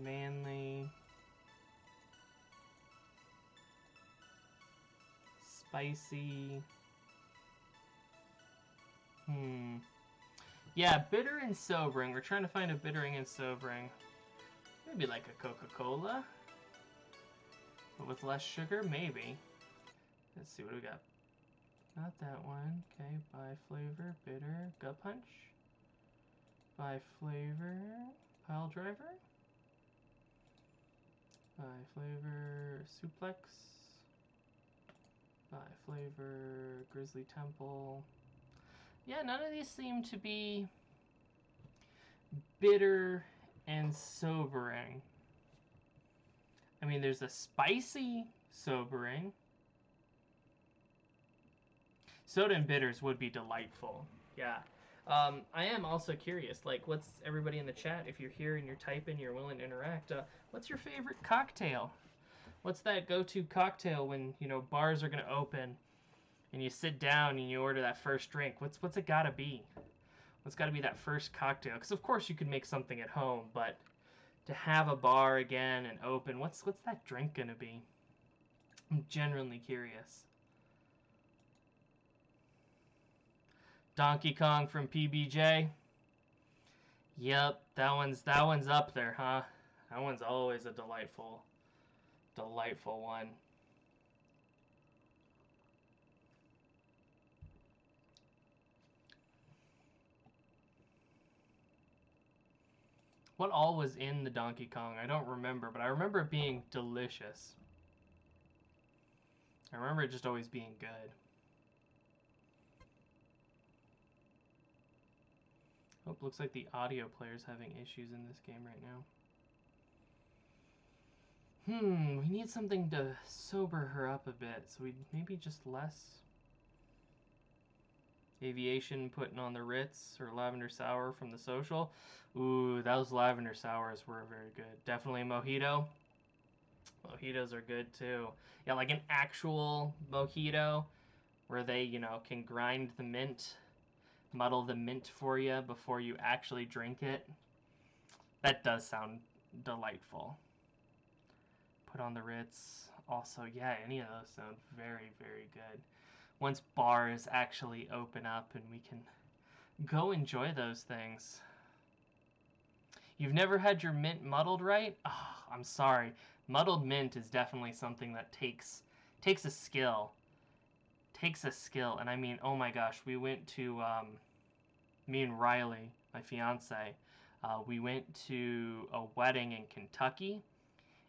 manly, spicy. Yeah, bitter and sobering. We're trying to find a bittering and sobering. Maybe like a Coca-Cola, but with less sugar, maybe. Let's see what we got. Not that one. Okay, by flavor, bitter, gut punch. By flavor, pile driver. By flavor, suplex. By flavor, grizzly temple. Yeah, none of these seem to be bitter and sobering. I mean, there's a spicy sobering. Soda and bitters would be delightful. Yeah. I am also curious, like, what's everybody in the chat, if you're here and you're typing, you're willing to interact, what's your favorite cocktail? What's that go-to cocktail when, you know, bars are going to open and you sit down and you order that first drink? What's it got to be? What's got to be that first cocktail? Because, of course, you can make something at home, but to have a bar again and open, what's that drink going to be? I'm genuinely curious. Donkey Kong from PBJ. Yep, that one's up there, huh? That one's always a delightful one. What all was in the Donkey Kong? I don't remember, but I remember it being delicious. I remember it just always being good. Oh, looks like the audio player's having issues in this game right now. We need something to sober her up a bit, so we maybe just less Aviation putting on the Ritz or lavender sour from the social. Ooh, those lavender sours were very good. Definitely a mojito. Mojitos are good too. Yeah, like an actual mojito where they, you know, can grind the mint, muddle the mint for you before you actually drink it. That does sound delightful. Put on the Ritz. Also, yeah, any of those sound very, very good. Once bars actually open up and we can go enjoy those things. You've never had your mint muddled right? Oh, I'm sorry. Muddled mint is definitely something that takes a skill. Takes a skill. And I mean, oh my gosh, we went to, me and Riley, my fiance, we went to a wedding in Kentucky.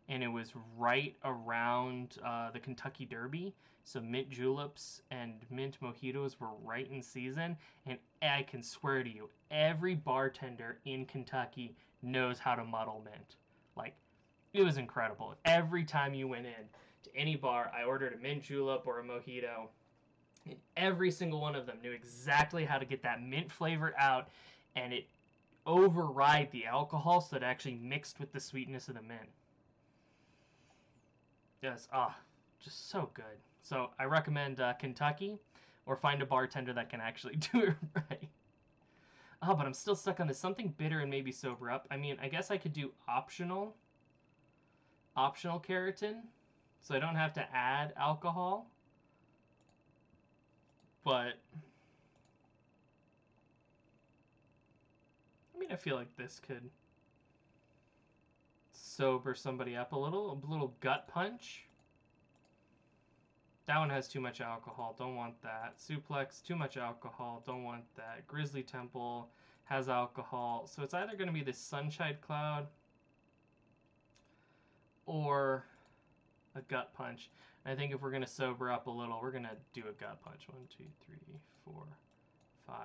And it was right around the Kentucky Derby. So mint juleps and mint mojitos were right in season. And I can swear to you, every bartender in Kentucky knows how to muddle mint. Like, it was incredible. Every time you went in to any bar, I ordered a mint julep or a mojito. And every single one of them knew exactly how to get that mint flavor out. And it override the alcohol so it actually mixed with the sweetness of the mint. Yes, just so good. So I recommend Kentucky, or find a bartender that can actually do it right. Oh, but I'm still stuck on this. Something bitter and maybe sober up. I mean, I guess I could do optional keratin, so I don't have to add alcohol. But I mean, I feel like this could sober somebody up a little gut punch. That one has too much alcohol, don't want that. Suplex, too much alcohol, don't want that. Grizzly Temple has alcohol, so it's either going to be this Sunshine Cloud or a gut punch. And I think if we're going to sober up a little, we're going to do a gut punch. 1, 2, 3, 4, 5.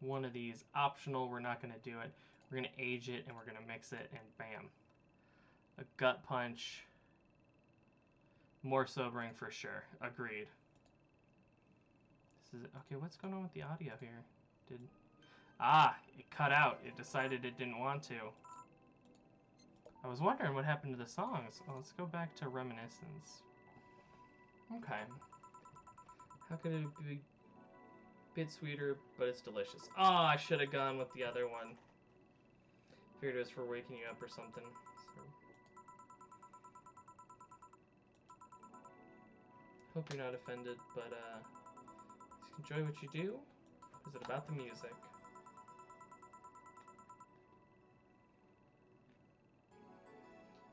One of these optional, we're not going to do it. We're going to age it and we're going to mix it, and bam. A gut punch. More sobering for sure. Agreed. This is okay. What's going on with the audio here? It cut out. It decided it didn't want to. I was wondering what happened to the songs. Oh, let's go back to Reminiscence. Okay. How could it be a bit sweeter, but it's delicious? Oh, I should have gone with the other one. Figured it was for waking you up or something. So. Hope you're not offended, but enjoy what you do. Is it about the music?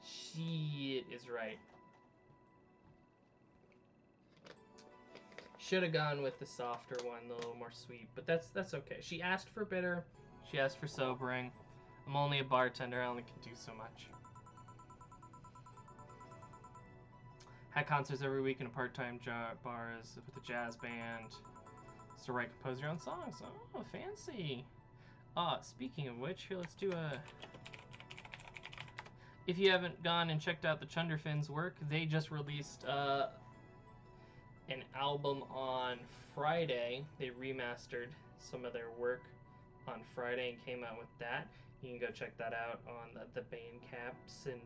She is right. Should have gone with the softer one, the little more sweet, but that's okay. She asked for bitter. She asked for sobering. I'm only a bartender. I only can do so much. Had concerts every week in a part-time bars with a jazz band. So write, compose your own songs. Oh, fancy. Speaking of which, here, let's do a... If you haven't gone and checked out the Chunderfin's work, they just released an album on Friday. They remastered some of their work on Friday and came out with that. You can go check that out on the Bandcamps and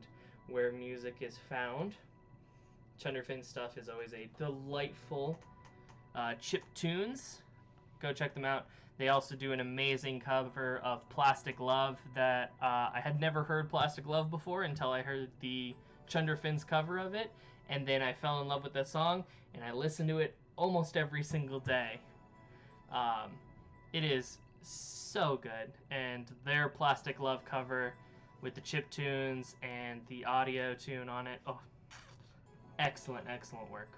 where music is found. Chunderfin stuff is always a delightful chip tunes. Go check them out. They also do an amazing cover of Plastic Love that I had never heard Plastic Love before until I heard the Chunderfin's cover of it. And then I fell in love with that song, and I listen to it almost every single day. It is so good. And their Plastic Love cover with the chip tunes and the audio tune on it, oh, excellent, excellent work.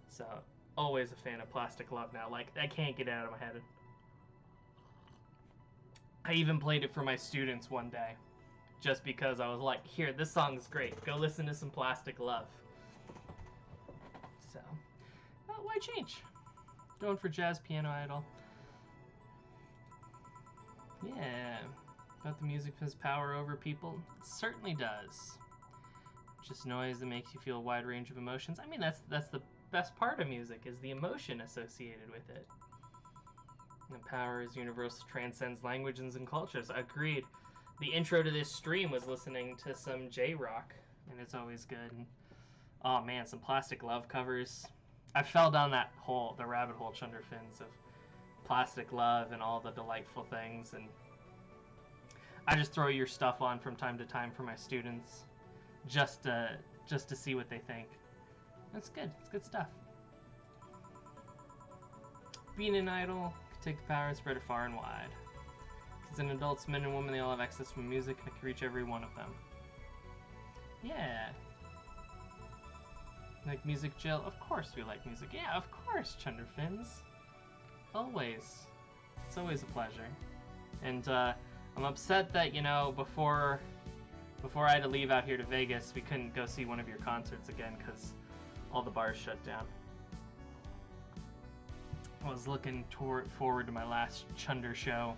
So, always a fan of Plastic Love now. Like, I can't get it out of my head. I even played it for my students one day. Just because I was like, here, this song's great. Go listen to some Plastic Love. So, why change? Going for Jazz Piano Idol. Yeah. But the music has power over people? It certainly does. Just noise that makes you feel a wide range of emotions. I mean, that's the best part of music, is the emotion associated with it. And the power is universal, transcends languages and cultures. Agreed. The intro to this stream was listening to some J-Rock, and it's always good. And, oh man, some Plastic Love covers. I fell down the rabbit hole, Chunderfin's, of Plastic Love and all the delightful things, and I just throw your stuff on from time to time for my students, just to see what they think. That's good. It's good stuff. Being an idol can take the power and spread it far and wide. As an adults, men and women, they all have access to music, and it can reach every one of them. Yeah. Like music, Jill? Of course we like music. Yeah, of course, Chunderfins. Always. It's always a pleasure. And I'm upset that, before I had to leave out here to Vegas, we couldn't go see one of your concerts again because all the bars shut down. I was looking forward to my last Chunder show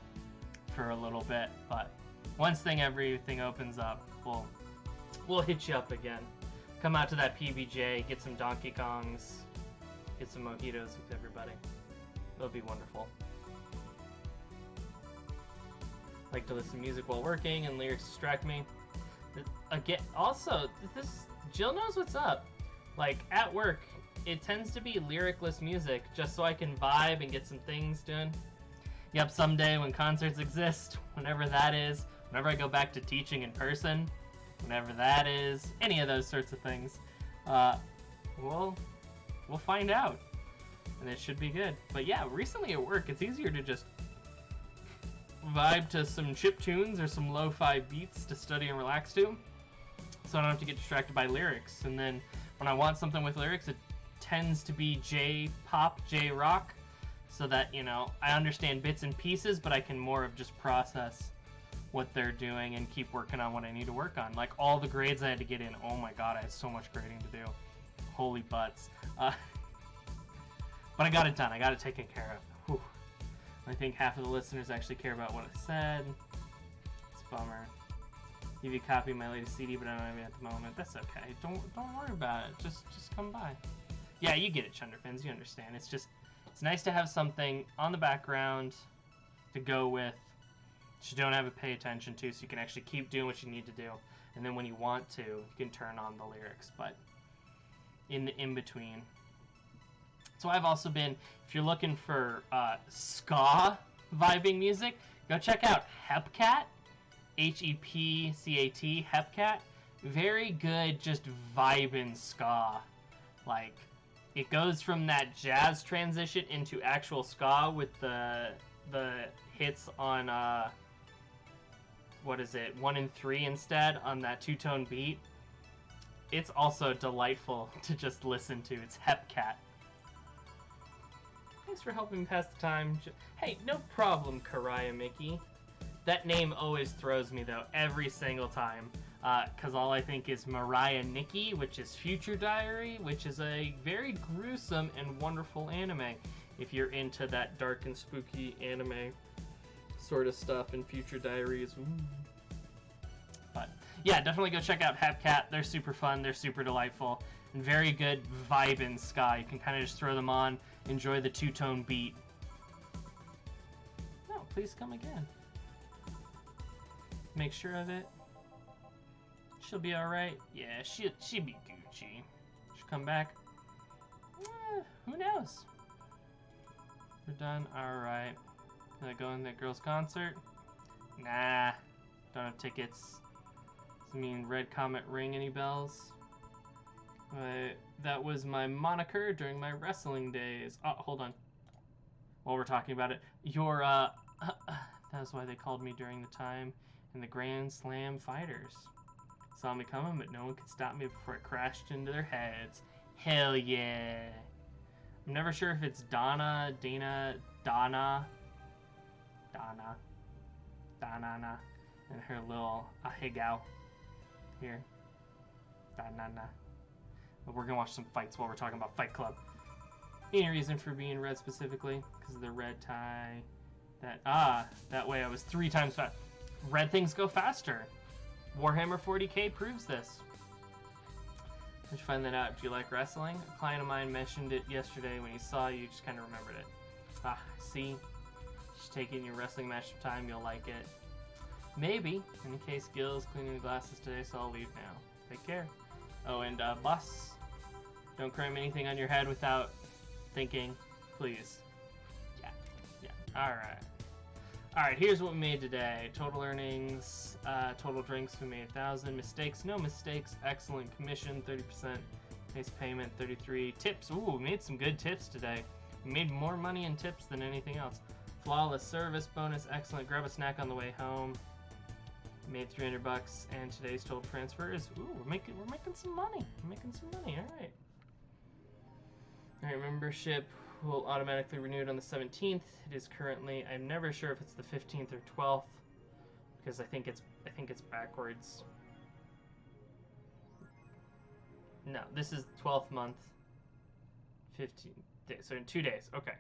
for a little bit, but once everything opens up, we'll hit you up again. Come out to that PBJ, get some Donkey Kongs, get some mojitos with everybody. It'll be wonderful. Like to listen to music while working and lyrics distract me. Again, also, Jill knows what's up. Like, at work, it tends to be lyricless music just so I can vibe and get some things done. Yep, someday when concerts exist, whenever that is, whenever I go back to teaching in person, whenever that is, any of those sorts of things, we'll find out. And it should be good. But yeah, recently at work, it's easier to just vibe to some chip tunes or some lo-fi beats to study and relax to, so I don't have to get distracted by lyrics. And then when I want something with lyrics, it tends to be J-pop, J-rock, so that, you know, I understand bits and pieces, but I can more of just process what they're doing and keep working on what I need to work on. Like all the grades I had to get in, oh my god, I had so much grading to do. Holy butts. But I got it done. I got it taken care of. Whew. I think half of the listeners actually care about what I said. It's a bummer. Give you a copy of my latest CD, but I don't have it at the moment. That's okay. Don't worry about it. Just come by. Yeah, you get it, Chunderfins. You understand. It's nice to have something on the background to go with that you don't have to pay attention to, so you can actually keep doing what you need to do. And then when you want to, you can turn on the lyrics. But in the in-between. So I've also been, if you're looking for ska vibing music, go check out Hepcat, Hepcat, Hepcat. Very good, just vibing ska. Like, it goes from that jazz transition into actual ska with the hits on, 1 and 3 instead, on that two-tone beat. It's also delightful to just listen to. It's Hepcat. Thanks for helping pass the time. Hey, no problem, Karaya Mickey. That name always throws me, though, every single time. Because all I think is Mariah Nikki, which is Future Diary, which is a very gruesome and wonderful anime. If you're into that dark and spooky anime sort of stuff, and Future Diaries. But, yeah, definitely go check out Hepcat. They're super fun. They're super delightful. And very good vibe in ska. You can kind of just throw them on, enjoy the two-tone beat. No, please come again. Make sure of it. She'll be alright. Yeah, she'll be Gucci. She'll come back. Who knows? We're done. Alright. Can I go in that girl's concert? Nah. Don't have tickets. Does it mean Red Comet ring any bells? That was my moniker during my wrestling days. Oh, hold on. While we're talking about it, that's why they called me during the time in the Grand Slam Fighters. Saw me coming, but no one could stop me before it crashed into their heads. Hell yeah. I'm never sure if it's Donna, Dana, and her little ahegao here. Dana. We're gonna watch some fights while we're talking about Fight Club. Any reason for being red specifically? Because of the red tie. That way I was 3 times fast. Red things go faster. Warhammer 40k proves this. Did you find that out? Do you like wrestling? A client of mine mentioned it yesterday when he saw you, just kind of remembered it. See? Just take it in your wrestling match of time, you'll like it. Maybe. In case Gil's cleaning the glasses today, so I'll leave now. Take care. Oh, and boss, don't cram anything on your head without thinking, please. Yeah. Alright, here's what we made today. Total earnings, total drinks, we made 1,000. Mistakes, no mistakes. Excellent. Commission, 30%. Base payment, 33. Tips, ooh, we made some good tips today. We made more money in tips than anything else. Flawless service, bonus, excellent. Grab a snack on the way home. Made $300, and today's total transfer is, ooh, we're making some money. Alright. Alright, membership will automatically renew it on the 17th. It is currently, I'm never sure if it's the 15th or 12th, because I think it's backwards. No, this is the 12th month. 15 days, so in 2 days. Okay.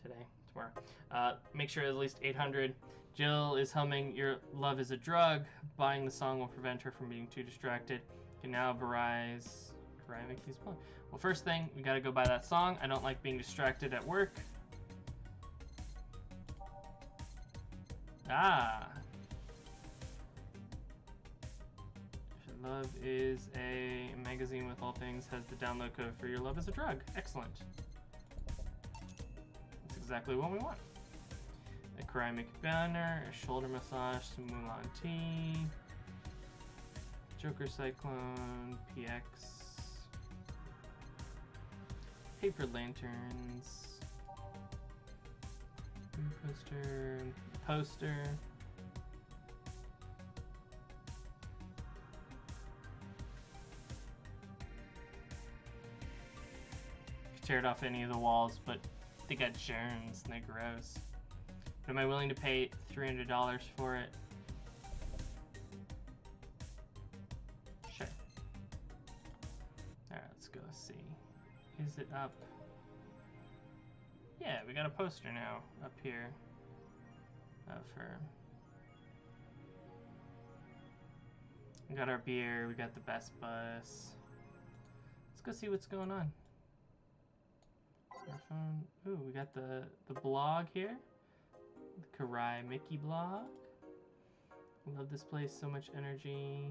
Today, tomorrow. Make sure there's at least 800. Jill is humming Your Love is a Drug. Buying the song will prevent her from being too distracted. You can now Verizon Mickey's phone. Well, first thing, we gotta go buy that song. I don't like being distracted at work. Ah. Love is a magazine with all things, has the download code for Your Love is a Drug. Excellent. That's exactly what we want. A ceramic banner, a shoulder massage, some Mulan tea, Joker Cyclone, PX, paper lanterns, poster. Tear it off any of the walls, but they got germs and they're gross. But am I willing to pay $300 for it? Sure. Alright, let's go see. Is it up? Yeah, we got a poster now up here of her. We got our beer, we got the best bus. Let's go see what's going on. Our phone. Ooh, we got the blog here. The Karai Mickey blog. Love this place, so much energy.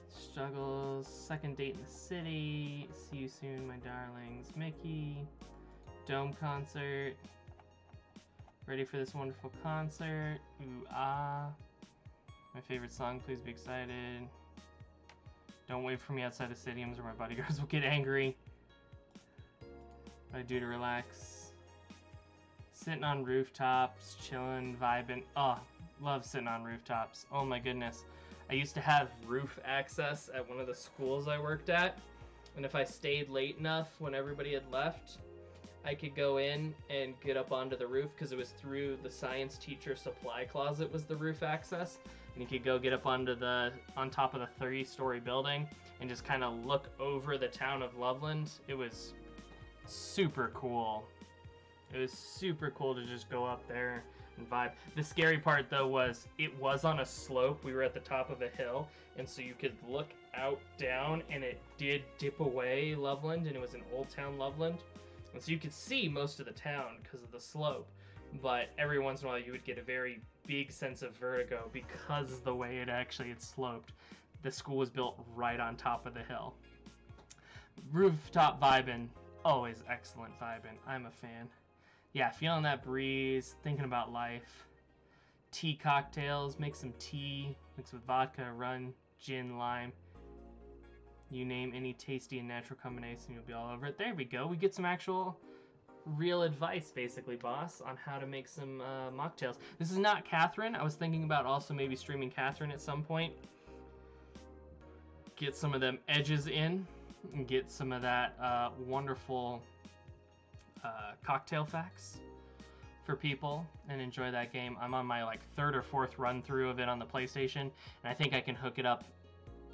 Struggles, second date in the city. See you soon, my darlings. Mickey. Dome concert. Ready for this wonderful concert. Ooh, ah. My favorite song, please be excited. Don't wait for me outside the stadiums or my bodyguards will get angry. What I do to relax. Sitting on rooftops, chilling, vibing. Oh, love sitting on rooftops. Oh my goodness. I used to have roof access at one of the schools I worked at. And if I stayed late enough when everybody had left, I could go in and get up onto the roof because it was through the science teacher supply closet was the roof access. And you could go get up on top of the 3-story building and just kind of look over the town of Loveland. It was super cool. It was super cool to just go up there and vibe. The scary part though was it was on a slope. We were at the top of a hill, and so you could look out down and it did dip away Loveland, and it was an old town Loveland. And so you could see most of the town because of the slope, but every once in a while you would get a very big sense of vertigo because of the way it sloped. The school was built right on top of the hill. Rooftop vibing. Always excellent vibing. I'm a fan. Yeah, feeling that breeze, thinking about life. Tea cocktails, make some tea, mix with vodka, rum, gin, lime. You name any tasty and natural combination, you'll be all over it. There we go. We get some actual real advice, basically, boss, on how to make some mocktails. This is not Catherine. I was thinking about also maybe streaming Catherine at some point. Get some of them edges in. And get some of that wonderful cocktail facts for people and enjoy that game. I'm on my like 3rd or 4th run through of it on the PlayStation, and I think I can hook it up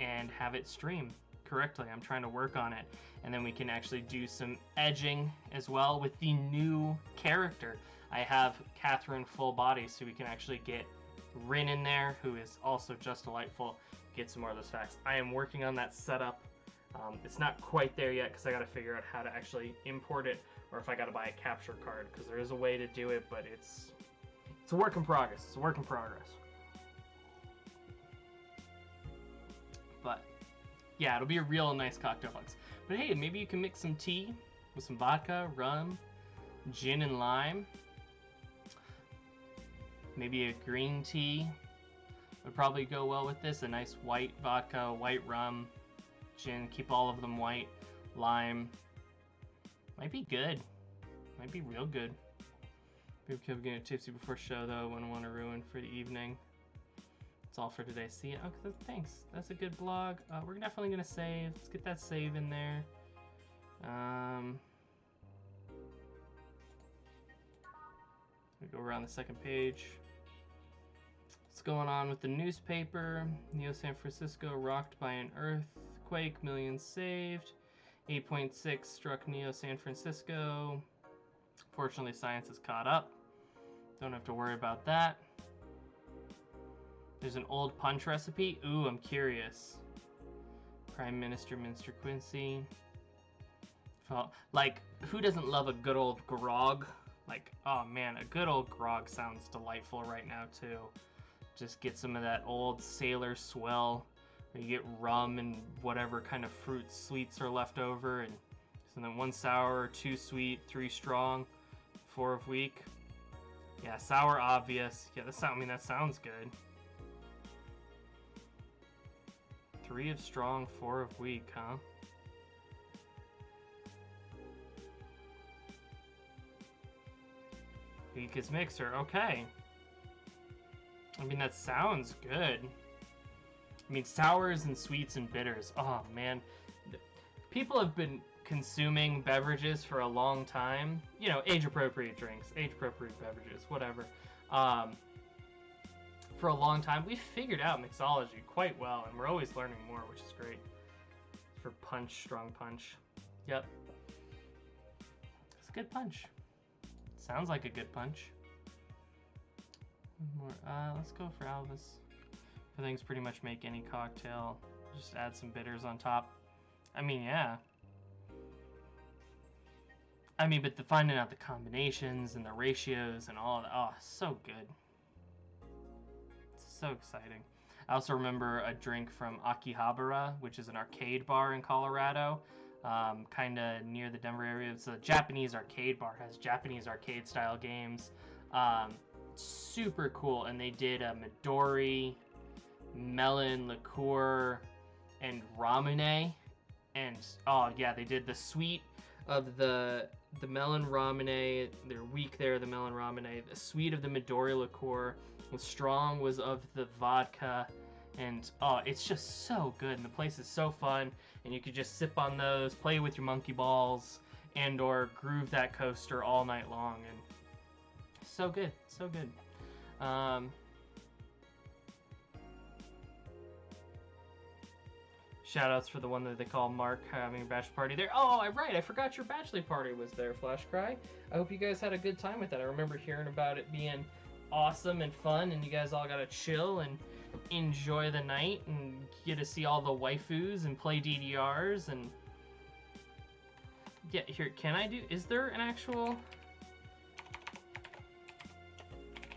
and have it stream correctly. I'm trying to work on it, and then we can actually do some edging as well with the new character. I have Catherine full body, so we can actually get Rin in there, who is also just delightful. Get some more of those facts. I am working on that setup. It's not quite there yet because I got to figure out how to actually import it, or if I got to buy a capture card, because there is a way to do it, but it's a work in progress. It's a work in progress. But yeah, it'll be a real nice cocktail box. But hey, maybe you can mix some tea with some vodka, rum, gin and lime. Maybe a green tea would probably go well with this. A nice white vodka, white rum, gin, keep all of them white, lime. Might be good. Might be real good. Maybe we'll get tipsy before show though. Wouldn't want to ruin for the evening. That's all for today. See ya. Oh, thanks. That's a good blog. We're definitely gonna save. Let's get that save in there. We go around the second page. What's going on with the newspaper? Neo San Francisco rocked by an earthquake. Millions saved. 8.6 struck Neo San Francisco. Fortunately, science is caught up. Don't have to worry about that. There's an old punch recipe. Ooh, I'm curious. Prime Minister Mr. Quincy. Like, who doesn't love a good old grog Like, oh man, a good old grog sounds delightful right now too. Just get some of that old sailor swill. You get rum and whatever kind of fruit sweets are left over, and so then 1 sour, 2 sweet, 3 strong, 4 of weak. Yeah, sour obvious. Yeah, that sounds good. 3 of strong, 4 of weak, huh? Weak is mixer. Okay. I mean, that sounds good. I mean, sours and sweets and bitters. Oh, man. People have been consuming beverages for a long time. You know, age-appropriate drinks, age-appropriate beverages, whatever. For a long time. We've figured out mixology quite well, and we're always learning more, which is great. For punch, strong punch. Yep. It's a good punch. Sounds like a good punch. More. Let's go for Alvis. I think pretty much make any cocktail. Just add some bitters on top. I mean, yeah. I mean, but finding out the combinations and the ratios and all that. Oh, so good. It's so exciting. I also remember a drink from Akihabara, which is an arcade bar in Colorado. Kind of near the Denver area. It's a Japanese arcade bar. Has Japanese arcade style games. Super cool. And they did a Midori, melon liqueur, and ramune. And oh yeah, they did the sweet of the melon ramune. They're weak there, the melon ramune. The sweet of the Midori liqueur. The strong was of the vodka. And oh, it's just so good, and the place is so fun, and you could just sip on those, play with your monkey balls, and or groove that coaster all night long, and so good, so good. Shout outs for the one that they call Mark having a bachelor party there. Oh, right, I forgot your bachelor party was there, Flash Cry. I hope you guys had a good time with that. I remember hearing about it being awesome and fun, and you guys all got to chill and enjoy the night and get to see all the waifus and play DDRs and yeah, here, can I do, is there an actual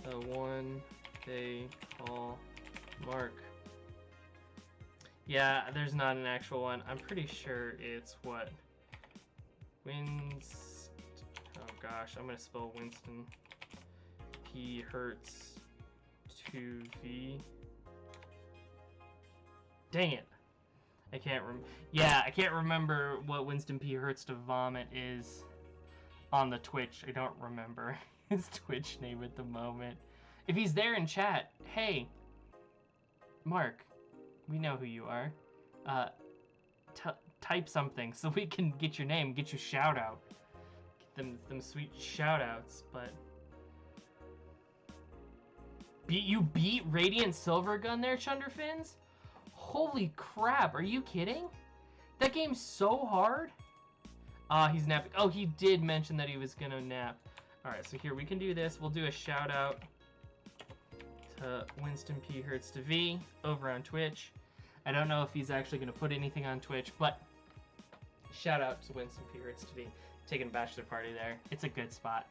the one they call Mark? Yeah, there's not an actual one. I'm pretty sure it's what oh gosh, I'm gonna spell Winston P Hertz 2V. Dang it. I can't remember what Winston P. Hurts to Vomit is on the Twitch. I don't remember his Twitch name at the moment. If he's there in chat, hey, Mark, we know who you are. Type something so we can get your name, get you shout out. Get them sweet shout outs, but... You beat Radiant Silvergun there, Chunderfins? Holy crap, are you kidding? That game's so hard. He's napping. Oh, he did mention that he was gonna nap. Alright, so here, we can do this. We'll do a shout out to Winston P. Hurts to V over on Twitch. I don't know if he's actually gonna put anything on Twitch, but shout out to Winston P. Hurts to V. Taking a bachelor party there. It's a good spot.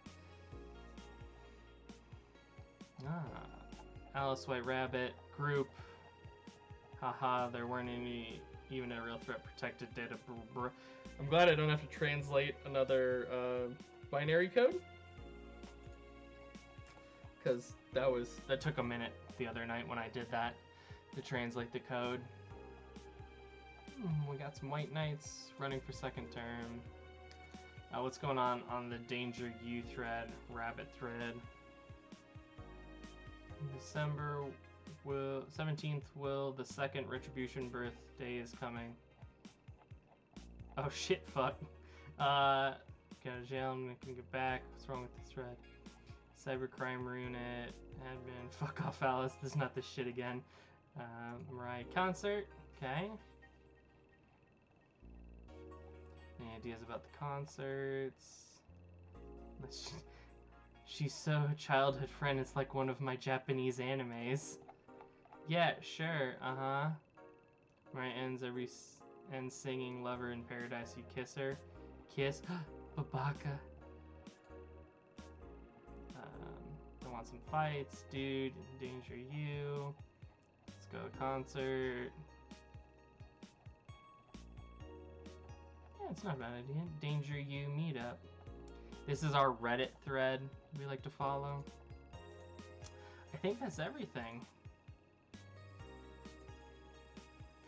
Alice White Rabbit, group. Haha, there weren't even a real threat protected data. I'm glad I don't have to translate another binary code. Because that took a minute the other night when I did that to translate the code. We got some White Knights running for second term. What's going on the Danger U thread, Rabbit thread? December 17th, the second Retribution birthday is coming. Oh shit, fuck. Go to jail, I'm gonna get back. What's wrong with this thread? Cybercrime Runit, admin, fuck off Alice, this is not this shit again. Mariah concert, okay. Any ideas about the concerts? She's so childhood friend, it's like one of my Japanese animes. Yeah, sure, uh-huh. Right, ends singing Lover in Paradise, you kiss her. Kiss, Babaka. Want some fights, dude? Endanger you. Let's go concert. Yeah, it's not a bad idea. Danger you meetup. This is our Reddit thread we like to follow. I think that's everything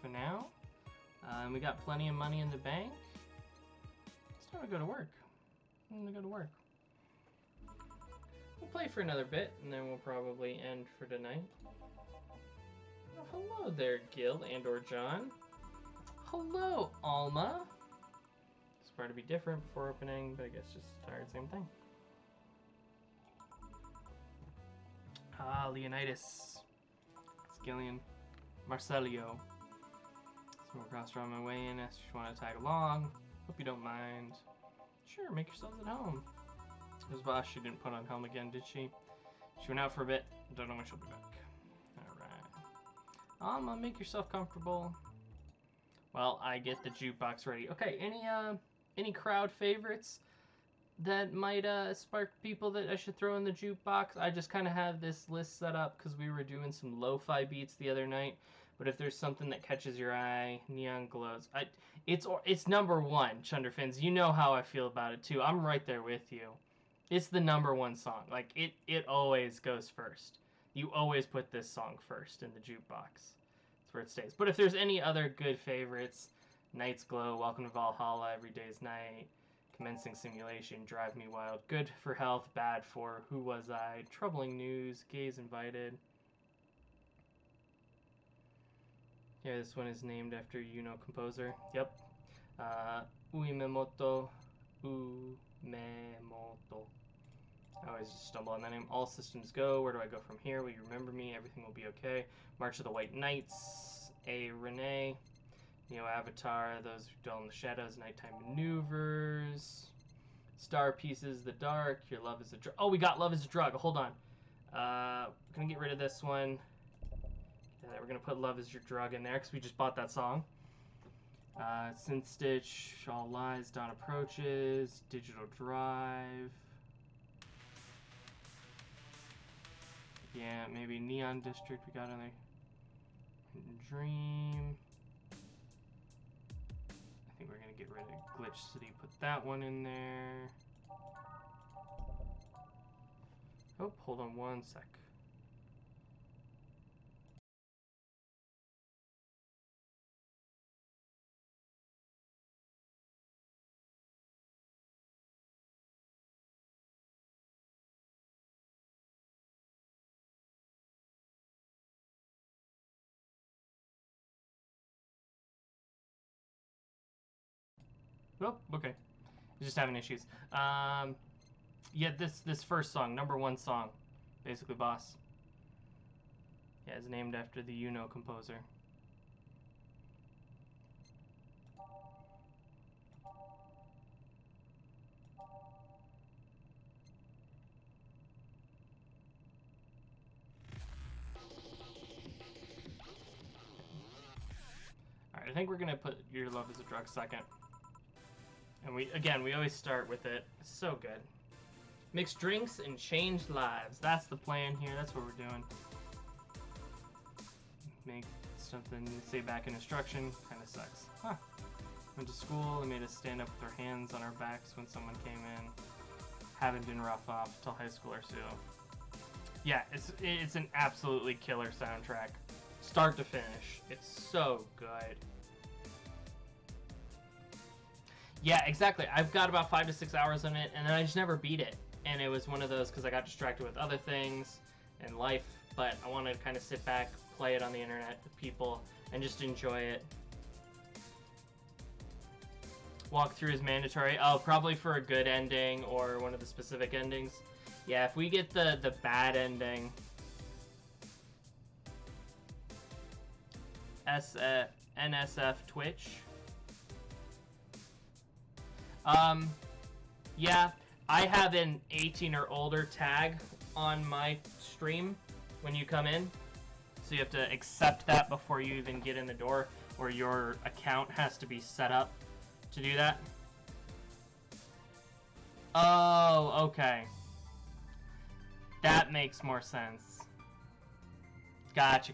for now. We got plenty of money in the bank. It's time to go to work. I'm gonna go to work. We'll play for another bit, and then we'll probably end for tonight. Oh, hello there, Gil and/or John. Hello, Alma. It's part to be different before opening, but I guess just tired, same thing. Ah, Leonidas. Skillian. Marcelio. Someone crossed around my way in, asked if you want to tag along. Hope you don't mind. Sure, make yourselves at home. His boss, she didn't put on helm again, did she? She went out for a bit. Don't know when she'll be back. Alright. Make yourself comfortable. Well, I get the jukebox ready. Okay, any crowd favorites that might spark people that I should throw in the jukebox? I just kind of have this list set up because we were doing some lo-fi beats the other night. But if there's something that catches your eye, Neon Glows. It's number one, Chunderfins. You know how I feel about it too. I'm right there with you. It's the number one song. Like it always goes first. You always put this song first in the jukebox. That's where it stays. But if there's any other good favorites, Night's Glow, Welcome to Valhalla, Every Day's Night, Commencing Simulation, Drive Me Wild, Good for Health, Bad for Who Was I, Troubling News, Gays Invited. Yeah, this one is named after composer. Yep. Uememoto. Umemoto. I always just stumble on that name. All Systems Go. Where do I go from here? Will you remember me? Everything will be okay. March of the White Knights. A. Renee. Neo Avatar. Those who dwell in the shadows. Nighttime Maneuvers. Star Pieces. The Dark. Your Love is a Drug. Oh, we got Love is a Drug. Hold on. We're going to get rid of this one. We're going to put Love is Your Drug in there because we just bought that song. Sin Stitch, All Lies, Dawn Approaches, Digital Drive. Yeah, maybe Neon District we got in there. Dream. I think we're going to get rid of Glitch City, put that one in there. Oh, hold on one sec. Oh, okay. Just having issues. Yeah, this first song, number one song, basically Boss. Yeah, it's named after the composer. Alright, I think we're gonna put Your Love is a Drug second. And we always start with it. It's so good. Mix drinks and change lives. That's the plan here. That's what we're doing. Make something say back in instruction. Kind of sucks. Huh. Went to school and made us stand up with our hands on our backs when someone came in. Haven't been rough off till high school or so. Yeah, it's an absolutely killer soundtrack. Start to finish. It's so good. Yeah, exactly. I've got about 5 to 6 hours on it, and then I just never beat it. And it was one of those because I got distracted with other things and life, but I wanted to kind of sit back, play it on the internet with people, and just enjoy it. Walkthrough is mandatory. Oh, probably for a good ending or one of the specific endings. Yeah, if we get the bad ending... NSF Twitch. Yeah, I have an 18 or older tag on my stream when you come in. So you have to accept that before you even get in the door, or your account has to be set up to do that. Oh, okay. That makes more sense. Gotcha.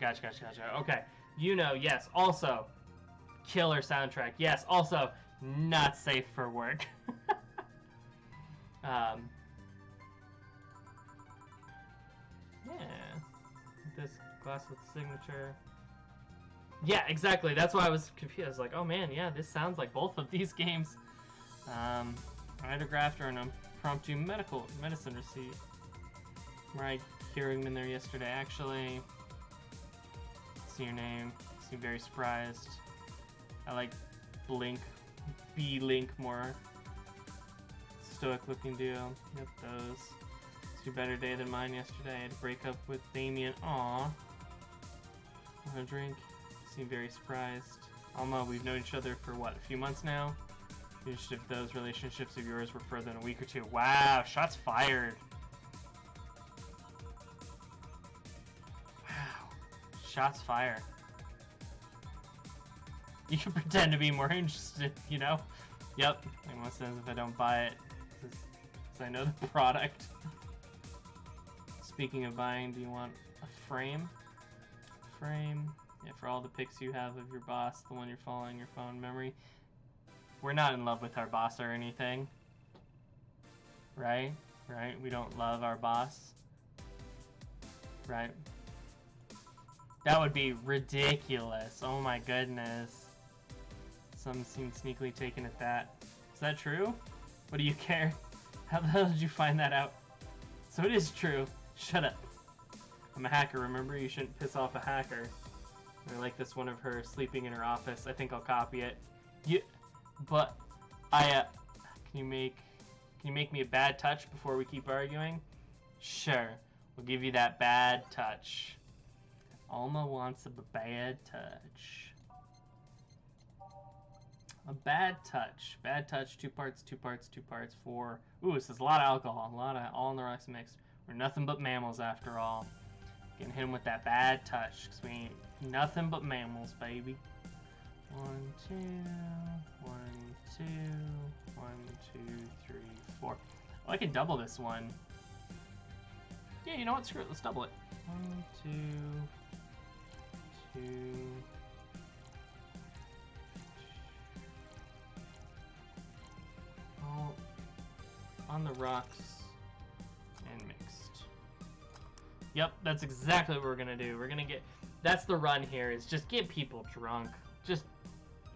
Okay. You know, yes. Also, killer soundtrack. Yes. Also, not safe for work. Yeah. This glass with signature. Yeah, exactly. That's why I was confused. I was like, oh man, yeah, this sounds like both of these games. Autographed or an impromptu medicine receipt. Right, hearing him in there yesterday. Actually, see your name. Seem very surprised. I like B-Link more. Stoic looking duo. Yep, those. It's a better day than mine yesterday. I had to break up with Damien. Aw. Want a drink? Seem very surprised. Alma, we've known each other for what, a few months now? If those relationships of yours were further than a week or two. Wow, shots fired. Wow. Shots fired. You can pretend to be more interested, you know? Yep. Makes more sense if I don't buy it. Because I know the product. Speaking of buying, do you want a frame? Frame. Yeah, for all the pics you have of your boss, the one you're following your phone memory. We're not in love with our boss or anything. Right? Right? We don't love our boss. Right? That would be ridiculous. Oh my goodness. Some seem sneakily taken at that. Is that true? What do you care? How the hell did you find that out? So it is true. Shut up. I'm a hacker, remember? You shouldn't piss off a hacker. I like this one of her sleeping in her office. I think I'll copy it. But can you make me a bad touch before we keep arguing? Sure. We'll give you that bad touch. Alma wants a bad touch. A bad touch. Bad touch, 2 parts, 2 parts, 2 parts, 4. Ooh, this is a lot of alcohol. A lot of all in the rocks mix. We're nothing but mammals after all. Getting hit him with that bad touch, because we ain't nothing but mammals, baby. 1, 2, 1, 2, 1, 2, 3, 4. Oh, I can double this one. Yeah, you know what? Screw it. Let's double it. 1, 2, 2. All on the rocks and mixed. Yep, that's exactly what we're gonna do. We're gonna get. That's the run here. Is just get people drunk. Just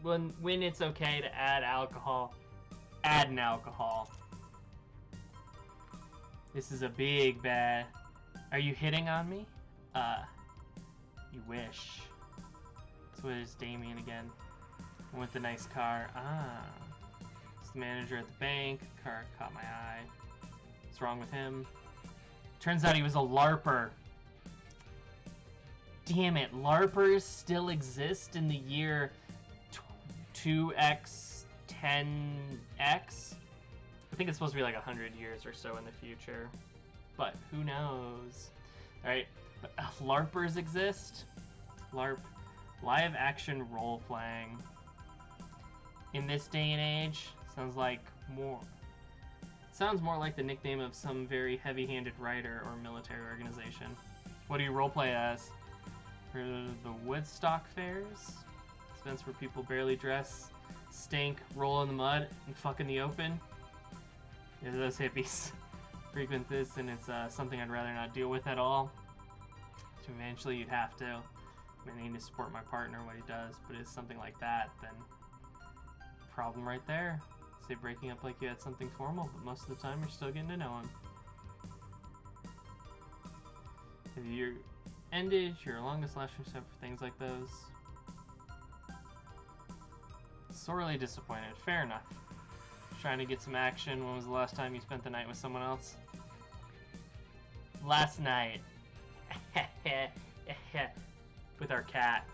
when it's okay to add alcohol, add an alcohol. This is a big bad. Are you hitting on me? You wish. So it is Damien again. With the nice car. Ah. It's the manager at the bank. Car caught my eye. What's wrong with him? Turns out he was a LARPer. Damn it, LARPers still exist in the year 2x, 10x? I think it's supposed to be like 100 years or so in the future. But who knows? Alright, but LARPers exist? LARP. Live action role playing. In this day and age, sounds more like the nickname of some very heavy-handed writer or military organization. What do you roleplay as? For the Woodstock fairs? Events where people barely dress, stink, roll in the mud, and fuck in the open? Yeah, those hippies frequent this, and it's something I'd rather not deal with at all. So eventually you'd have to. I need to support my partner, what he does, but it's something like that, then problem right there. Say breaking up like you had something formal, but most of the time you're still getting to know him. Have you ended your longest lasting step for things like those? Sorely disappointed. Fair enough. Trying to get some action. When was the last time you spent the night with someone else? Last night. With our cat.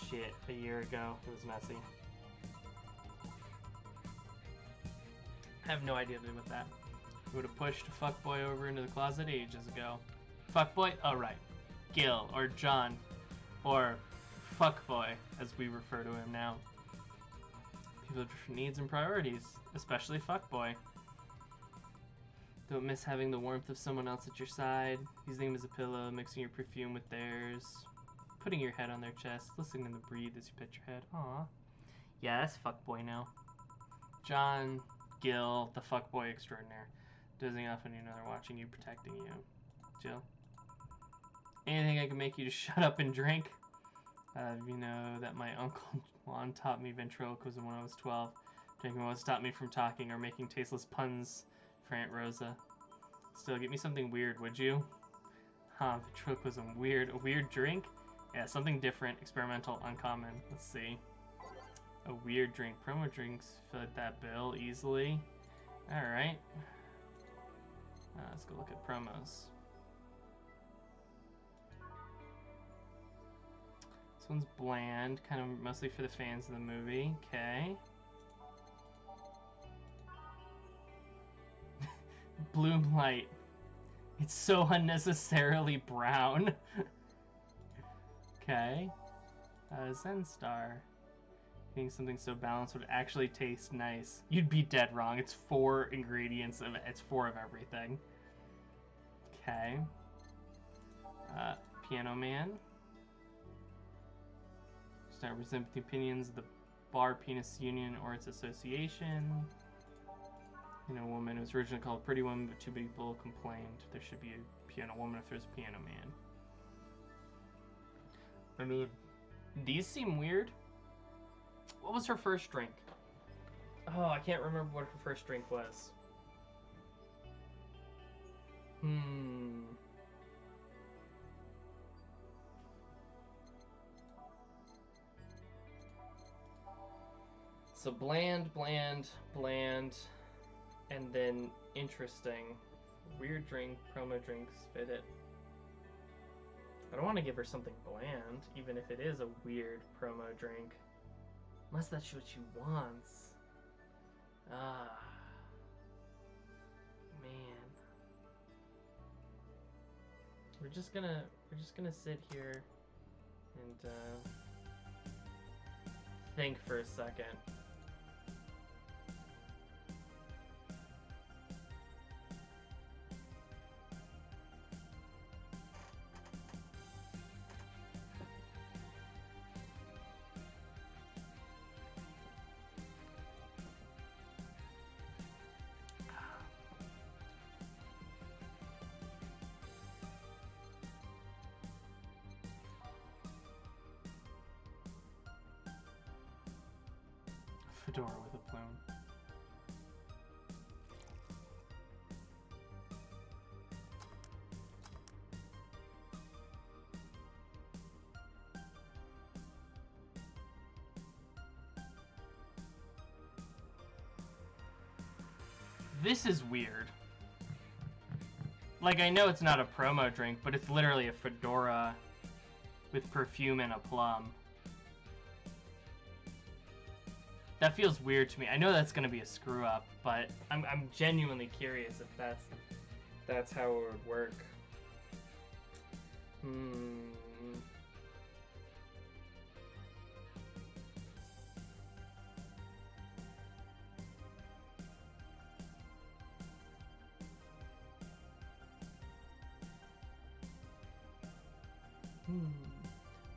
Shit, a year ago. It was messy. I have no idea what to do with that. We would have pushed a fuckboy over into the closet ages ago. Fuckboy? Oh, right. Gil, or John, or fuckboy, as we refer to him now. People have different needs and priorities, especially fuckboy. Don't miss having the warmth of someone else at your side. Using them as a pillow, mixing your perfume with theirs. Putting your head on their chest, listening to them breathe as you pet your head. Aw. Yeah, that's fuckboy now. John Gill, the fuckboy extraordinaire. Dozing off when you know they're watching you, protecting you. Jill. Anything I can make you to shut up and drink? You know that my uncle Juan taught me ventriloquism when I was 12. Drinking won't stop me from talking or making tasteless puns for Aunt Rosa. Still, get me something weird, would you? Huh, ventriloquism. Weird. A weird drink? Yeah, something different, experimental, uncommon. Let's see. A weird drink. Promo drinks fit that bill easily. Alright. Let's go look at promos. This one's bland, kind of mostly for the fans of the movie. Okay. Bloom light. It's so unnecessarily brown. Okay. Zen Star. Eating something so balanced would actually taste nice. You'd be dead wrong. It's 4 ingredients of it's 4 of everything. Okay. Piano Man. Start resent the opinions of the Bar Penis Union or its association. You know, a woman who was originally called Pretty Woman, but too many people complained there should be a piano woman if there's a piano man. I mean, these seem weird. What was her first drink? Oh, I can't remember what her first drink was. So bland, bland, bland, and then interesting. Weird drink, promo drinks, fit it. I don't want to give her something bland, even if it is a weird promo drink. Unless that's what she wants. Ah. Man. We're just gonna sit here and think for a second. Fedora with a plume. This is weird. Like, I know it's not a promo drink, but it's literally a fedora with perfume and a plum. That feels weird to me. I know that's gonna be a screw up, but I'm genuinely curious if that's how it would work. I'm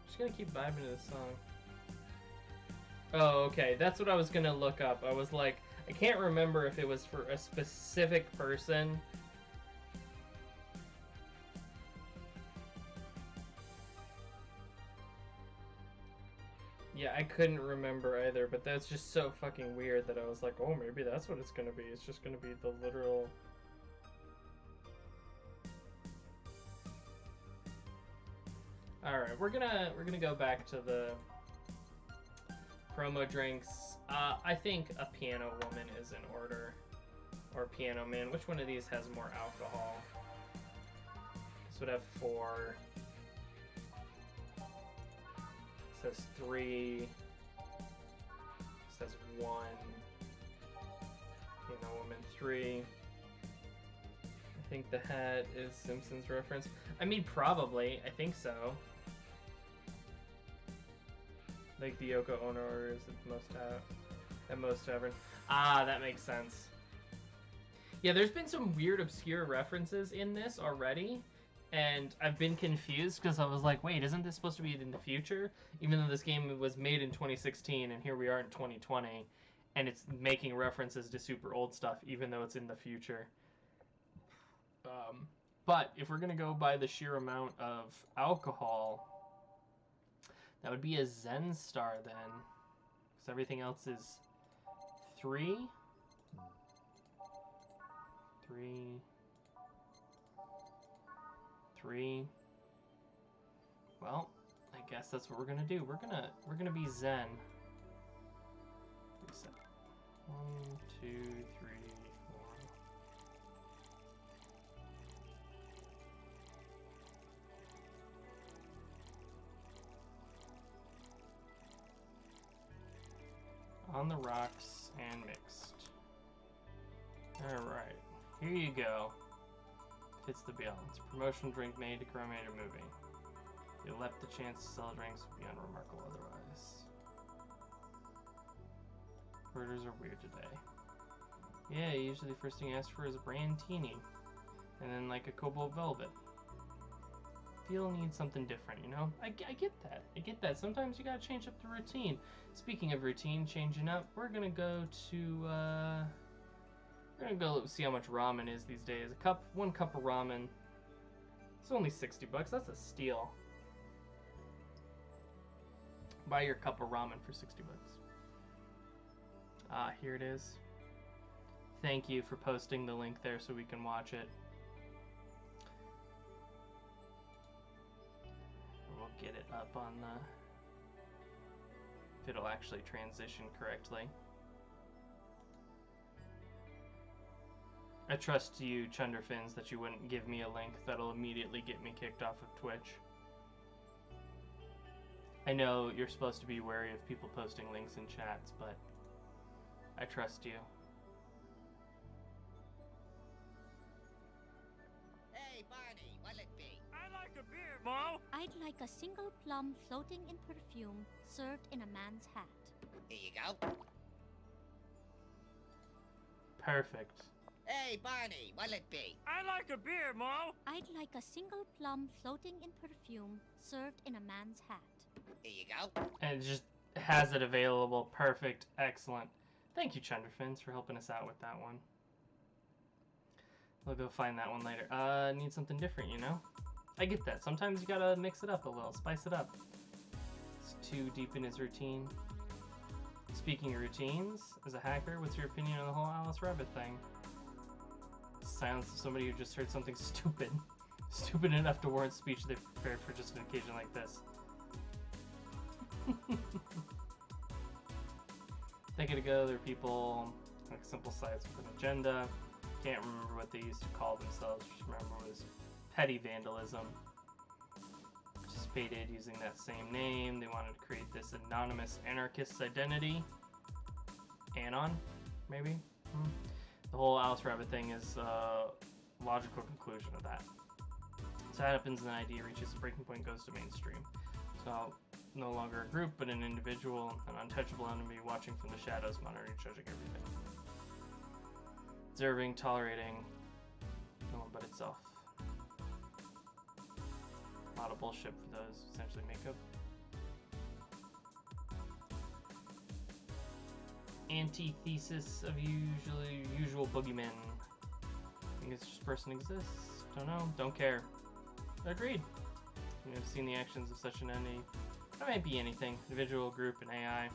just gonna keep vibing to this song. Oh, okay. That's what I was gonna look up. I was like, I can't remember if it was for a specific person. Yeah, I couldn't remember either, but that's just so fucking weird that I was like, oh, maybe that's what it's gonna be. It's just gonna be the literal... Alright, we're gonna go back to the promo drinks. I think a piano woman is in order. Or piano man. Which one of these has more alcohol? This would have 4. This says 3. This says 1. Piano woman 3. I think the hat is Simpsons reference. I mean, probably. I think so. Like the Yoko Ono is at most tavern. Ah, that makes sense. Yeah, there's been some weird, obscure references in this already, and I've been confused because I was like, wait, isn't this supposed to be in the future? Even though this game was made in 2016, and here we are in 2020, and it's making references to super old stuff, even though it's in the future. But if we're going to go by the sheer amount of alcohol, that would be a Zen star then. Because everything else is 3. 3. 3. Well, I guess that's what we're gonna do. We're gonna be Zen. 1, 2, 3, 4. On the rocks and mixed. Alright, here you go. Fits the bill. It's a promotional drink made to commemorate a movie. If you left the chance to sell drinks would be unremarkable otherwise. Orders are weird today. Yeah, usually the first thing you ask for is a brandini. And then like a cobalt velvet. Feel needs something different, you know? I get that. I get that. Sometimes you gotta change up the routine. Speaking of routine, changing up, we're gonna go to, we're gonna go see how much ramen is these days. One cup of ramen. It's only $60. That's a steal. Buy your cup of ramen for $60. Ah, here it is. Thank you for posting the link there so we can watch it. We'll get it up on the... if it'll actually transition correctly. I trust you, Chunderfins, that you wouldn't give me a link that'll immediately get me kicked off of Twitch. I know you're supposed to be wary of people posting links in chats, but I trust you. Hey, Barney, what'll it be? I'd like a beer, Mo. I'd like a single plum floating in perfume, served in a man's hat. Here you go. Perfect. Hey, Barney, what'll it be? I'd like a beer, Mo. I'd like a single plum floating in perfume, served in a man's hat. Here you go. And it just has it available. Perfect. Excellent. Thank you, Chunderfins, for helping us out with that one. We'll go find that one later. Need something different, you know? I get that. Sometimes you gotta mix it up a little, spice it up. It's too deep in his routine. Speaking of routines, as a hacker, what's your opinion on the whole Alice Rabbit thing? Silence of somebody who just heard something stupid. Stupid enough to warrant speech they've prepared for just an occasion like this. A decade ago, there were people like simple sites with an agenda. Can't remember what they used to call themselves. Just remember it was petty vandalism. Participated using that same name. They wanted to create this anonymous anarchist identity. Anon, maybe? The whole Alice Rabbit thing is a logical conclusion of that. So that happens and the idea reaches a breaking point, goes to mainstream. So no longer a group, but an individual, an untouchable enemy watching from the shadows, monitoring, judging everything. Observing, tolerating, no one but itself. A lot of bullshit for those who essentially make up. Antithesis of usual boogeymen. I think it's just a person exists. Don't know. Don't care. Agreed. You have seen the actions of such an entity. That might be anything. Individual, group, and AI.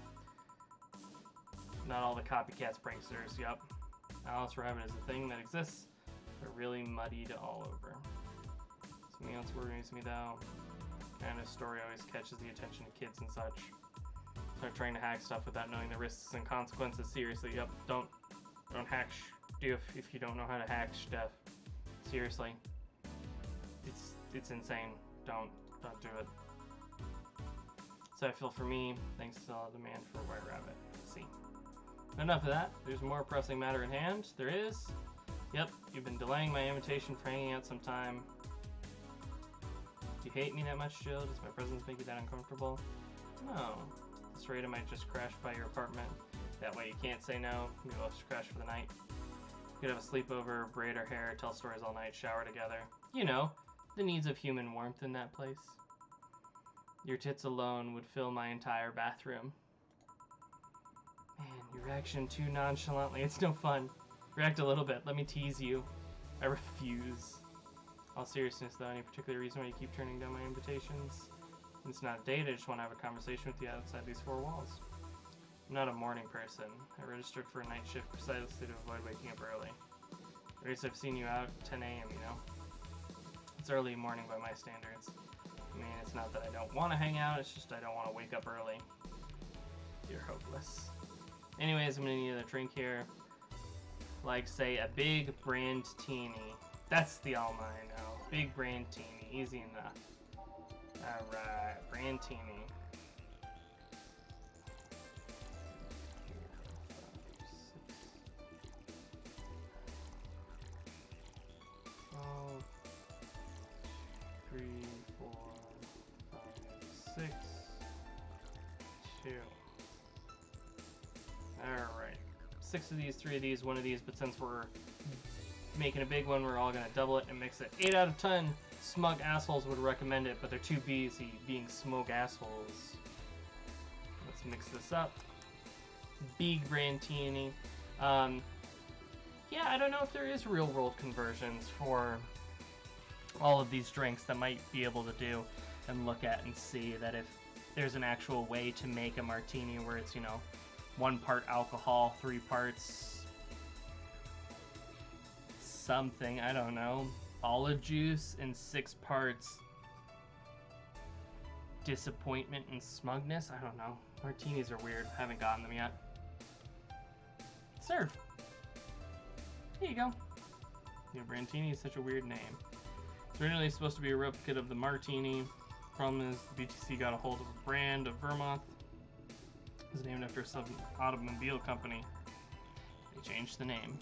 Not all the copycats, pranksters. Yup. Alice Rabbit is a thing that exists. They're really muddied all over. Something else worries me though. Kind of story always catches the attention of kids and such. Start trying to hack stuff without knowing the risks and consequences. Seriously, yep. Don't hack if you don't know how to hack stuff. Seriously. It's insane. Don't do it. So I feel for me, thanks to all the demand for White Rabbit. Let's see. Enough of that. There's more pressing matter at hand. There is. Yep, you've been delaying my invitation for hanging out sometime. Do you hate me that much, Jill? Does my presence make you that uncomfortable? No. At this rate, I might just crash by your apartment. That way you can't say no. Maybe I'll just crash for the night. We could have a sleepover, braid our hair, tell stories all night, shower together. You know, the needs of human warmth in that place. Your tits alone would fill my entire bathroom. Man, you reaction too nonchalantly. It's no fun. React a little bit. Let me tease you. I refuse. All seriousness, though, any particular reason why you keep turning down my invitations? It's not a date. I just want to have a conversation with you outside these four walls. I'm not a morning person. I registered for a night shift precisely to avoid waking up early. At least I've seen you out at 10 a.m., you know? It's early morning by my standards. I mean, it's not that I don't want to hang out, it's just I don't want to wake up early. You're hopeless. Anyways, I'm gonna need a drink here. Like, say, a big brandtini. That's the Alma I know. Big brandtini. Easy enough. Alright, brandtini. 3, 4, 5, 6, 2. Alright. 6 of these, 3 of these, 1 of these, but since we're making a big one, we're all gonna double it and mix it. 8 out of 10 smug assholes would recommend it, but they're too busy being smug assholes. Let's mix this up. Big brandtini. Yeah, I don't know if there is real-world conversions for all of these drinks that might be able to do and look at and see that if there's an actual way to make a martini where it's, you know, 1 part alcohol, 3 parts something, I don't know, olive juice, and 6 parts disappointment and smugness. I don't know. Martinis are weird. Haven't gotten them yet. Serve. Here you go. Yeah, brandtini is such a weird name. It's originally supposed to be a replicate of the martini. Problem is, the BTC got a hold of a brand of Vermouth. It was named after some automobile company. They changed the name.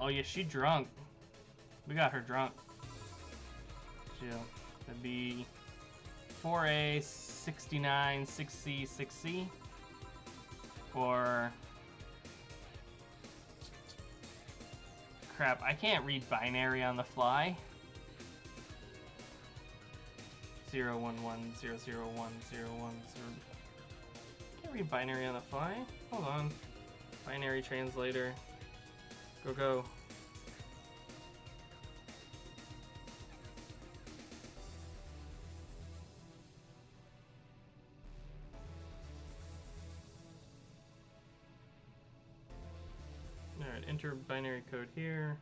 Oh yeah, she drunk. We got her drunk. Chill. That'd be 4A, 69, 6C, 6C. Or... crap, I can't read binary on the fly. 011 001 010. Can't read binary on the fly. Hold on. Binary translator. Go, go. Alright, enter binary code here.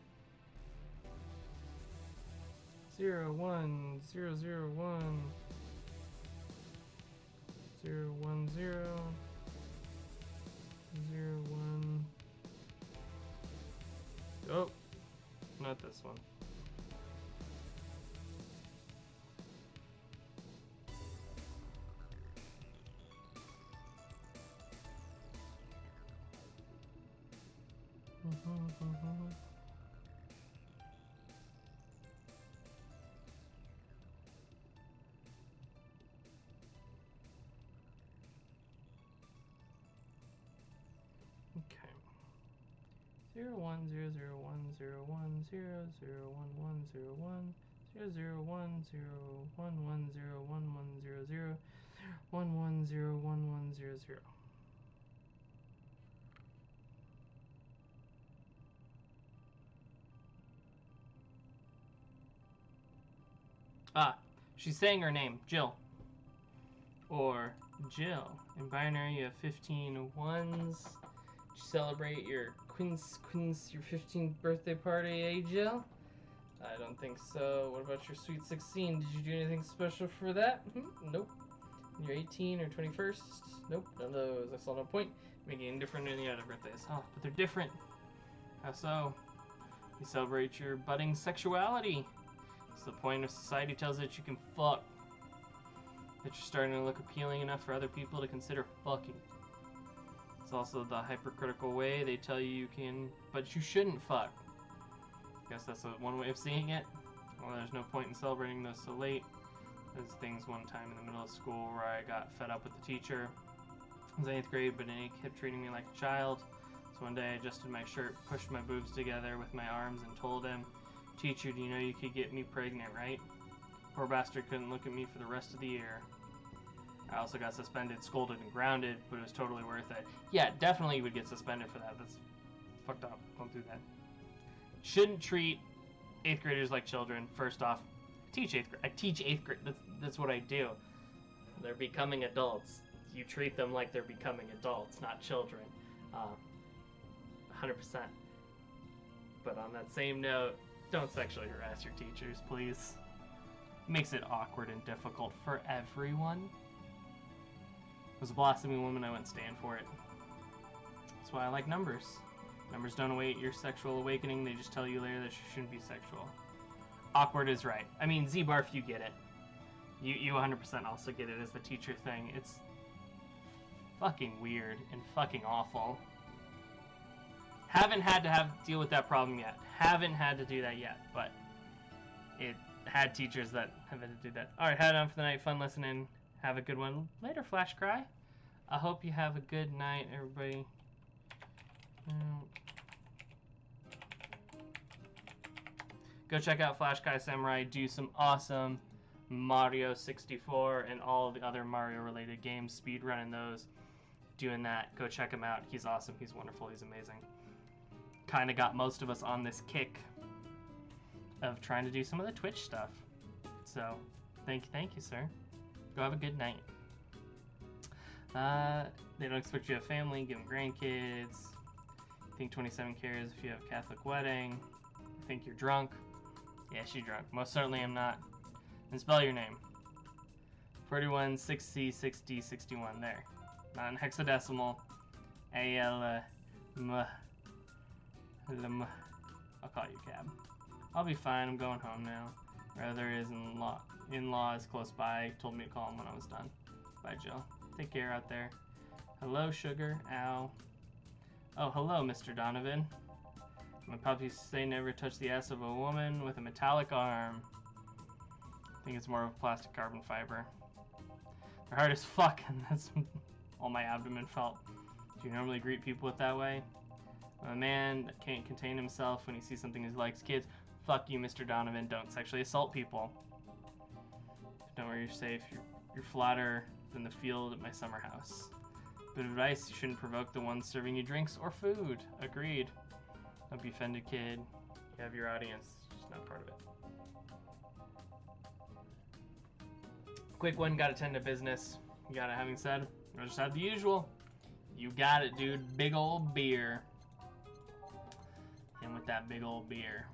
01 001 010 01. Oh, not this one. Okay. 01 001 01 001 101 001 011 01100 110100. Ah, she's saying her name, Jill. Or Jill. In binary, you have 15 ones. Did you celebrate your your 15th birthday party, eh, Jill? I don't think so. What about your sweet 16? Did you do anything special for that? Nope. Your 18 or 21st? Nope, none of those. I saw no point making any different than any other birthdays. Oh, but they're different. How so? You celebrate your budding sexuality. It's the point of society tells that you can fuck. That you're starting to look appealing enough for other people to consider fucking. It's also the hypercritical way they tell you can, but you shouldn't fuck. Guess that's one way of seeing it. Well, there's no point in celebrating those so late. There's things one time in the middle of school where I got fed up with the teacher. I was in 8th grade, but he kept treating me like a child. So one day I adjusted my shirt, pushed my boobs together with my arms, and told him, "Teacher, do you know you could get me pregnant, right?" Poor bastard couldn't look at me for the rest of the year. I also got suspended, scolded, and grounded, but it was totally worth it. Yeah, definitely you would get suspended for that. That's fucked up. Don't do that. Shouldn't treat 8th graders like children. First off, I teach 8th grade. That's what I do. They're becoming adults. You treat them like they're becoming adults, not children. 100%. But on that same note, don't sexually harass your teachers, please. Makes it awkward and difficult for everyone. It was a blossoming woman, I wouldn't stand for it. That's why I like numbers. Numbers don't await your sexual awakening, they just tell you later that you shouldn't be sexual. Awkward is right. I mean, Z-Barf, you get it. You 100% also get it as the teacher thing. It's fucking weird and fucking awful. Haven't had to deal with that problem yet. Haven't had to do that yet, but it had teachers that have had to do that. Alright, head on for the night. Fun listening. Have a good one. Later, Flash Cry. I hope you have a good night, everybody. Go check out Flash Cry Samurai. Do some awesome Mario 64 and all the other Mario related games. Speedrunning those. Doing that. Go check him out. He's awesome. He's wonderful. He's amazing. Kind of got most of us on this kick of trying to do some of the Twitch stuff. So, thank you, sir. Go have a good night. They don't expect you to have family, give them grandkids. I think 27 cares if you have a Catholic wedding. I think you're drunk. Yeah, she's drunk. Most certainly am not. And spell your name. 41, 6C, 6D, 61. There. Not in hexadecimal. I'll call you cab. I'll be fine. I'm going home now. Brother is in-law is close by. Told me to call him when I was done. Bye, Jill. Take care out there. Hello, sugar. Ow. Oh, hello, Mr. Donovan. My puppies say never touch the ass of a woman with a metallic arm. I think it's more of plastic carbon fiber. They're hard as fuck, and that's all my abdomen felt. Do you normally greet people that way? A man that can't contain himself when he sees something he likes. Kids, fuck you, Mr. Donovan. Don't sexually assault people. Don't worry, you're safe. You're flatter than the field at my summer house. Good advice, you shouldn't provoke the ones serving you drinks or food. Agreed. Don't be offended, kid. You have your audience, just not part of it. Quick one, gotta tend to business. You got it, having said, I'll just have the usual. You got it, dude. Big old beer. And with that big old beer.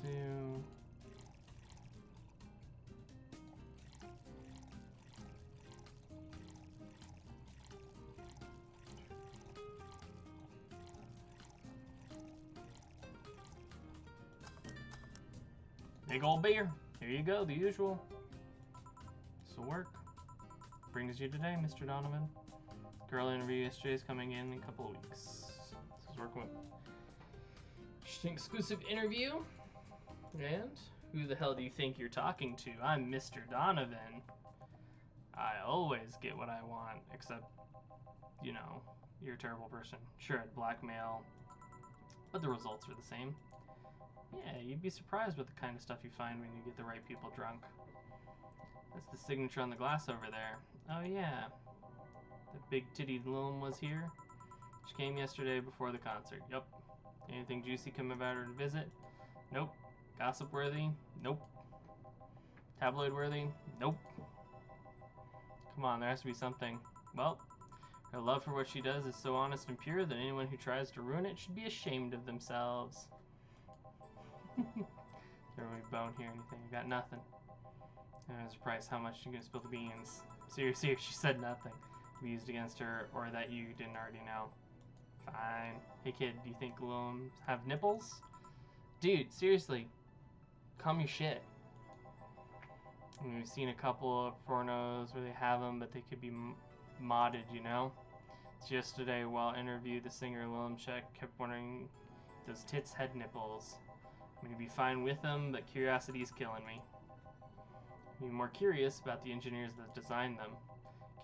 2. Big old beer. Here you go, the usual. This'll work. Brings you today, Mr. Donovan. Girl interview yesterday is coming in a couple of weeks. This is working with interesting exclusive interview. And who the hell do you think you're talking to? I'm Mr. Donovan. I always get what I want, except, you know, you're a terrible person. Sure, I'd blackmail, but the results are the same. Yeah, you'd be surprised with the kind of stuff you find when you get the right people drunk. That's the signature on the glass over there. Oh yeah, the big titty Lilm was here. She came yesterday before the concert. Yup. Anything juicy come about her to visit? Nope. Gossip worthy? Nope. Tabloid worthy? Nope. Come on, there has to be something. Well, her love for what she does is so honest and pure that anyone who tries to ruin it should be ashamed of themselves. There we bone here, anything? You got nothing. I'm surprised how much you're gonna spill the beans. Seriously, if she said nothing to be used against her, or that you didn't already know. Fine. Hey kid, do you think Lilms have nipples? Dude, seriously, calm your shit. I mean, we've seen a couple of pornos where they have them, but they could be modded, you know? It's yesterday, while interviewed, the singer Lilmchek kept wondering, does tits had nipples? I'm gonna be fine with them, but curiosity is killing me. I'm more curious about the engineers that designed them.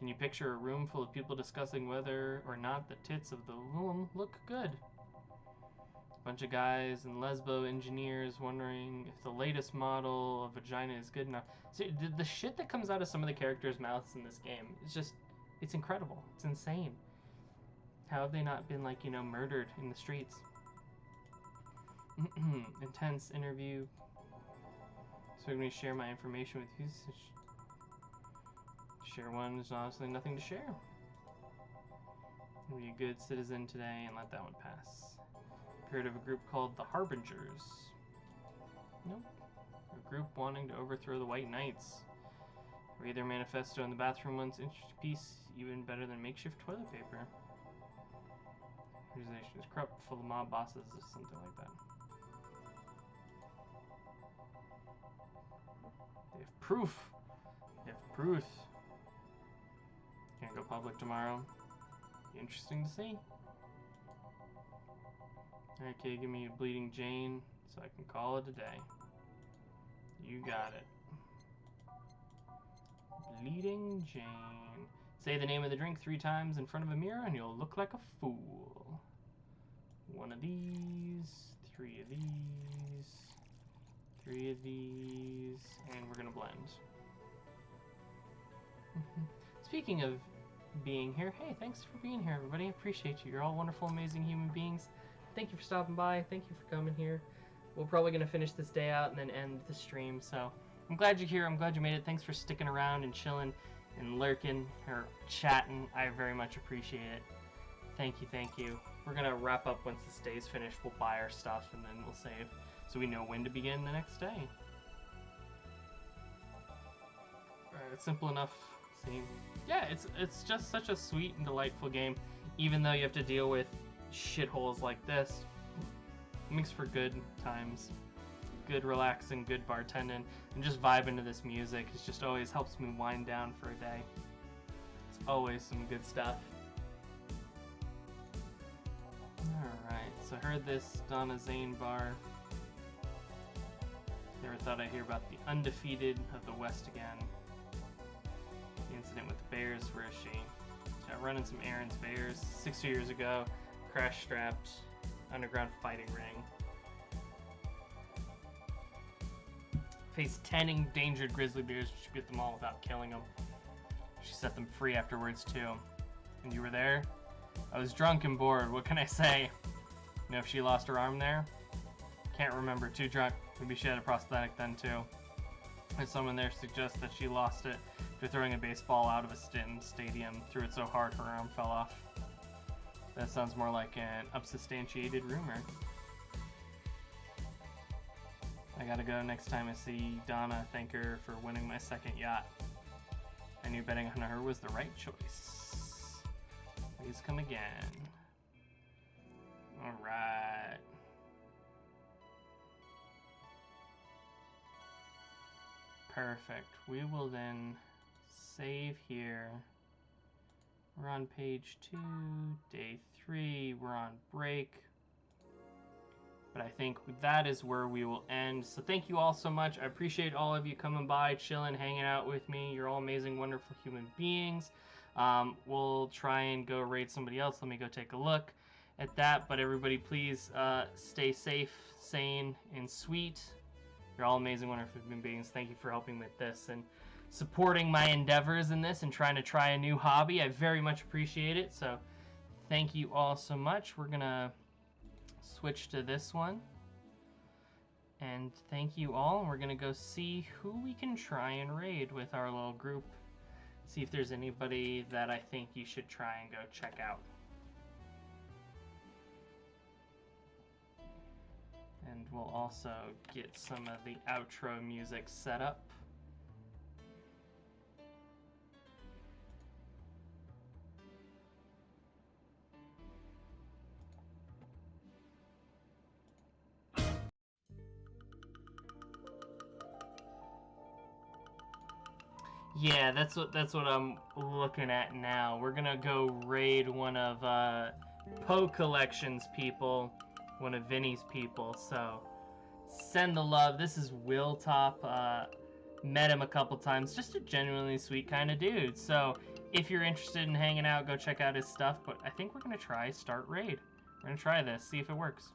Can you picture a room full of people discussing whether or not the tits of the womb look good? A bunch of guys and lesbo engineers wondering if the latest model of vagina is good enough. See, the shit that comes out of some of the characters' mouths in this game is just, it's incredible. It's insane. How have they not been, like, you know, murdered in the streets? Intense interview. So I'm going to share my information with you. Share one is honestly nothing to share. Be a good citizen today and let that one pass. Heard of a group called the Harbingers? Nope. A group wanting to overthrow the White Knights. Read their manifesto in the bathroom once. Interesting piece, even better than makeshift toilet paper. Organization is corrupt, full of mob bosses, or something like that. They have proof. They have proof. Can't go public tomorrow. Be interesting to see. Okay, give me a Bleeding Jane so I can call it a day. You got it. Bleeding Jane. Say the name of the drink 3 times in front of a mirror and you'll look like a fool. 1 of these, 3 of these, 3 of these, and we're gonna blend. Speaking of being here, hey, thanks for being here, everybody. I appreciate you. You're all wonderful, amazing human beings. Thank you for stopping by. Thank you for coming here. We're probably going to finish this day out and then end the stream. So I'm glad you're here. I'm glad you made it. Thanks for sticking around and chilling and lurking or chatting. I very much appreciate it. Thank you, thank you. We're going to wrap up once this day's finished. We'll buy our stuff and then we'll save so we know when to begin the next day. Alright, it's simple enough. See? Yeah, it's just such a sweet and delightful game, even though you have to deal with shitholes like this. It makes for good times, good relaxing, good bartending, and just vibing to this music. It just always helps me wind down for a day. It's always some good stuff. Alright, so I heard this Donna Zane bar. Never thought I'd hear about the undefeated of the West again. The incident with the Bears, where is she? She's out running some errands. Bears, 6 years ago, crash-strapped, underground fighting ring. Faced 10 endangered grizzly bears. She beat them all without killing them. She set them free afterwards, too. And you were there? I was drunk and bored. What can I say? You know if she lost her arm there? Can't remember. Too drunk. Maybe she had a prosthetic then, too. And someone there suggests that she lost it after throwing a baseball out of a stadium. Threw it so hard her arm fell off. That sounds more like an unsubstantiated rumor. I gotta go next time I see Donna. Thank her for winning my second yacht. I knew betting on her was the right choice. Please come again. Alright. Perfect. We will then save here. We're on page 2, day 3. We're on break. But I think that is where we will end. So thank you all so much. I appreciate all of you coming by, chilling, hanging out with me. You're all amazing, wonderful human beings. We'll try and go raid somebody else. Let me go take a look at that. But everybody, please stay safe, sane, and sweet. You're all amazing, wonderful human beings. Thank you for helping with this and supporting my endeavors in this and trying to try a new hobby. I very much appreciate it. So thank you all so much. We're going to switch to this one. And thank you all. We're going to go see who we can try and raid with our little group. See if there's anybody that I think you should try and go check out. And we'll also get some of the outro music set up. Yeah, that's what I'm looking at now. We're gonna go raid one of Poe Collection's people, one of Vinny's people. So send the love. This is Willtop. Met him a couple times. Just a genuinely sweet kind of dude. So if you're interested in hanging out, go check out his stuff. But I think we're going to try Start Raid. We're going to try this, see if it works.